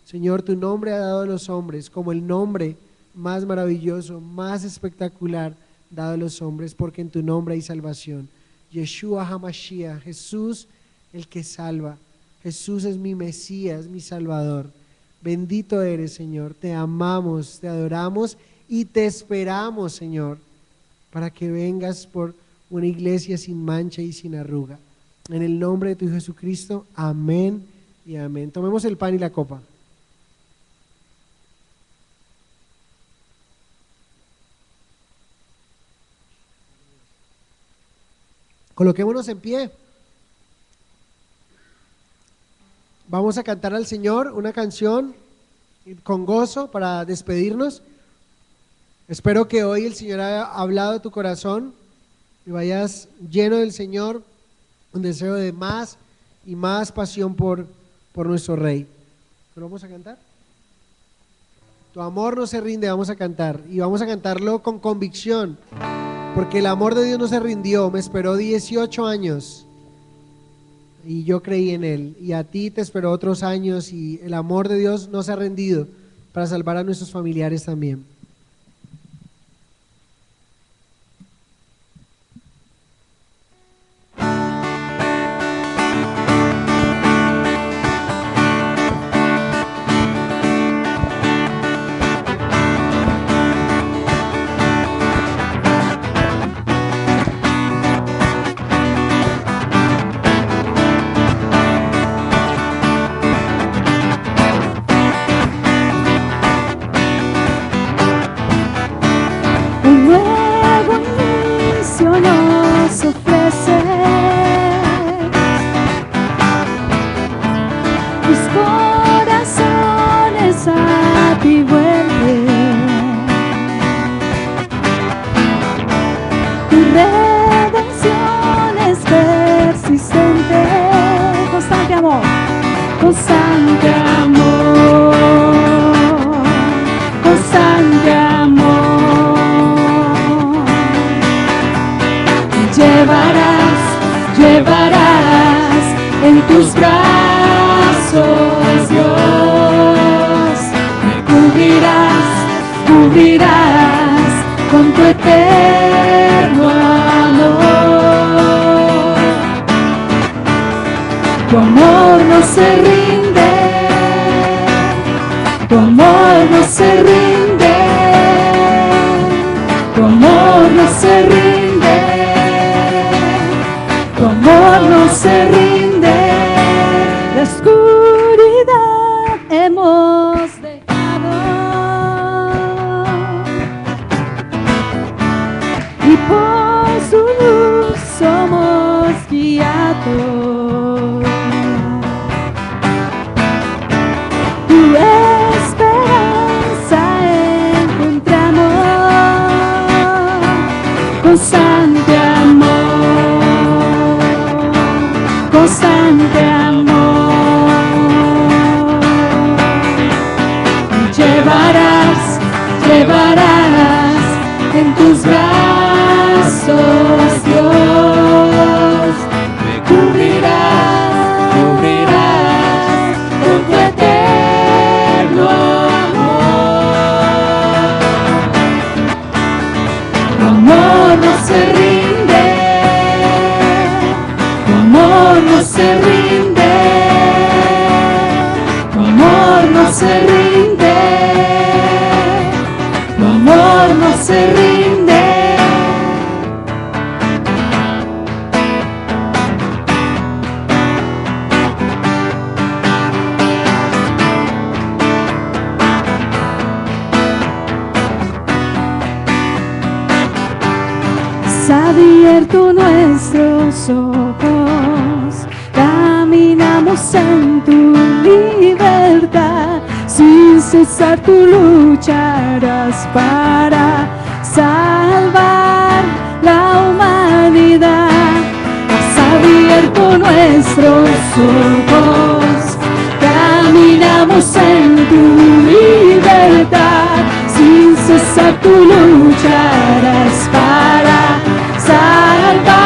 Señor, tu nombre ha dado a los hombres como el nombre más maravilloso, más espectacular dado a los hombres, porque en tu nombre hay salvación. Yeshua HaMashiach, Jesús el que salva. Jesús es mi Mesías, mi Salvador. Bendito eres, Señor. Te amamos, te adoramos y te esperamos, Señor, para que vengas por una iglesia sin mancha y sin arruga. En el nombre de tu Hijo Jesucristo, amén y amén. Tomemos el pan y la copa. Coloquémonos en pie. Vamos a cantar al Señor una canción con gozo para despedirnos. Espero que hoy el Señor haya hablado a tu corazón y vayas lleno del Señor, un deseo de más y más pasión por nuestro Rey. ¿Lo vamos a cantar? Tu amor no se rinde, vamos a cantar. Y vamos a cantarlo con convicción, porque el amor de Dios no se rindió, me esperó 18 años y yo creí en Él. Y a ti te esperó otros años y el amor de Dios no se ha rendido para salvar a nuestros familiares también. Con tu eterno amor, tu amor no se rinde, tu amor no se rinde, tu amor no se rinde, tu amor no se rinde. La oscuridad hemos dejado y por su luz somos guiados. Tu esperanza encontramos, constante amor, constante amor. Llevarás en tus brazos, Dios, me cubrirás con tu eterno amor. Tu amor no se rinde, tu amor no se rinde, tu amor no se rinde, tu amor no se rinde. Abierto nuestros ojos, caminamos en tu libertad, sin cesar tú lucharás para salvar la humanidad. Has abierto nuestros ojos, caminamos en tu libertad, sin cesar tú lucharás para salvar.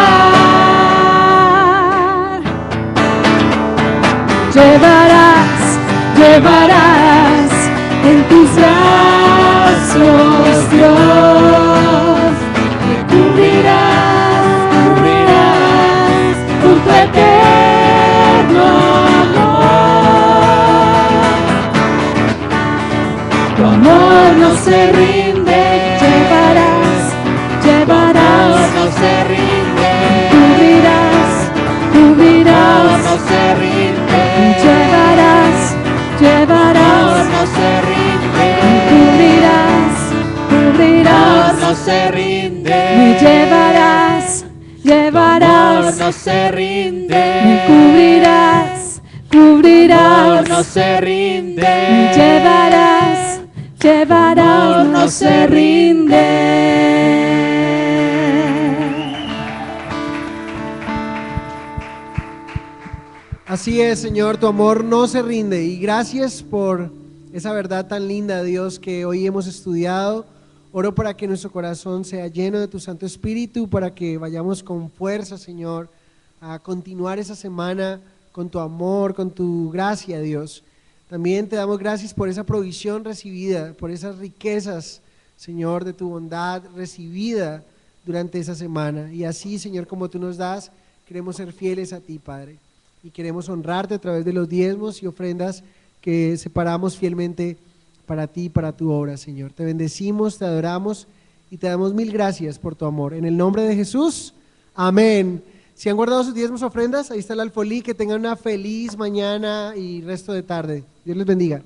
Llevarás en tus brazos, Dios, me cubrirás con tu eterno amor. Tu amor no se rinde, llevarás, no se rinde, cubrirás, no se rinde, llevarás, no se rinde, cubrirás, no se rinde, me llevarás, no se rinde, me cubrirás, amor no se rinde. Me llevarás, llevarás, no se rinde. Así es, Señor, tu amor no se rinde, y gracias por esa verdad tan linda, Dios, que hoy hemos estudiado. Oro para que nuestro corazón sea lleno de tu Santo Espíritu, para que vayamos con fuerza, Señor, a continuar esa semana con tu amor, con tu gracia, Dios. También te damos gracias por esa provisión recibida, por esas riquezas, Señor, de tu bondad recibida durante esa semana. Y así, Señor, como tú nos das, queremos ser fieles a ti, Padre. Y queremos honrarte a través de los diezmos y ofrendas que separamos fielmente para ti y para tu obra, Señor. Te bendecimos, te adoramos y te damos mil gracias por tu amor. En el nombre de Jesús, amén. Si han guardado sus diezmos ofrendas, ahí está el alfolí. Que tengan una feliz mañana y resto de tarde. Dios les bendiga.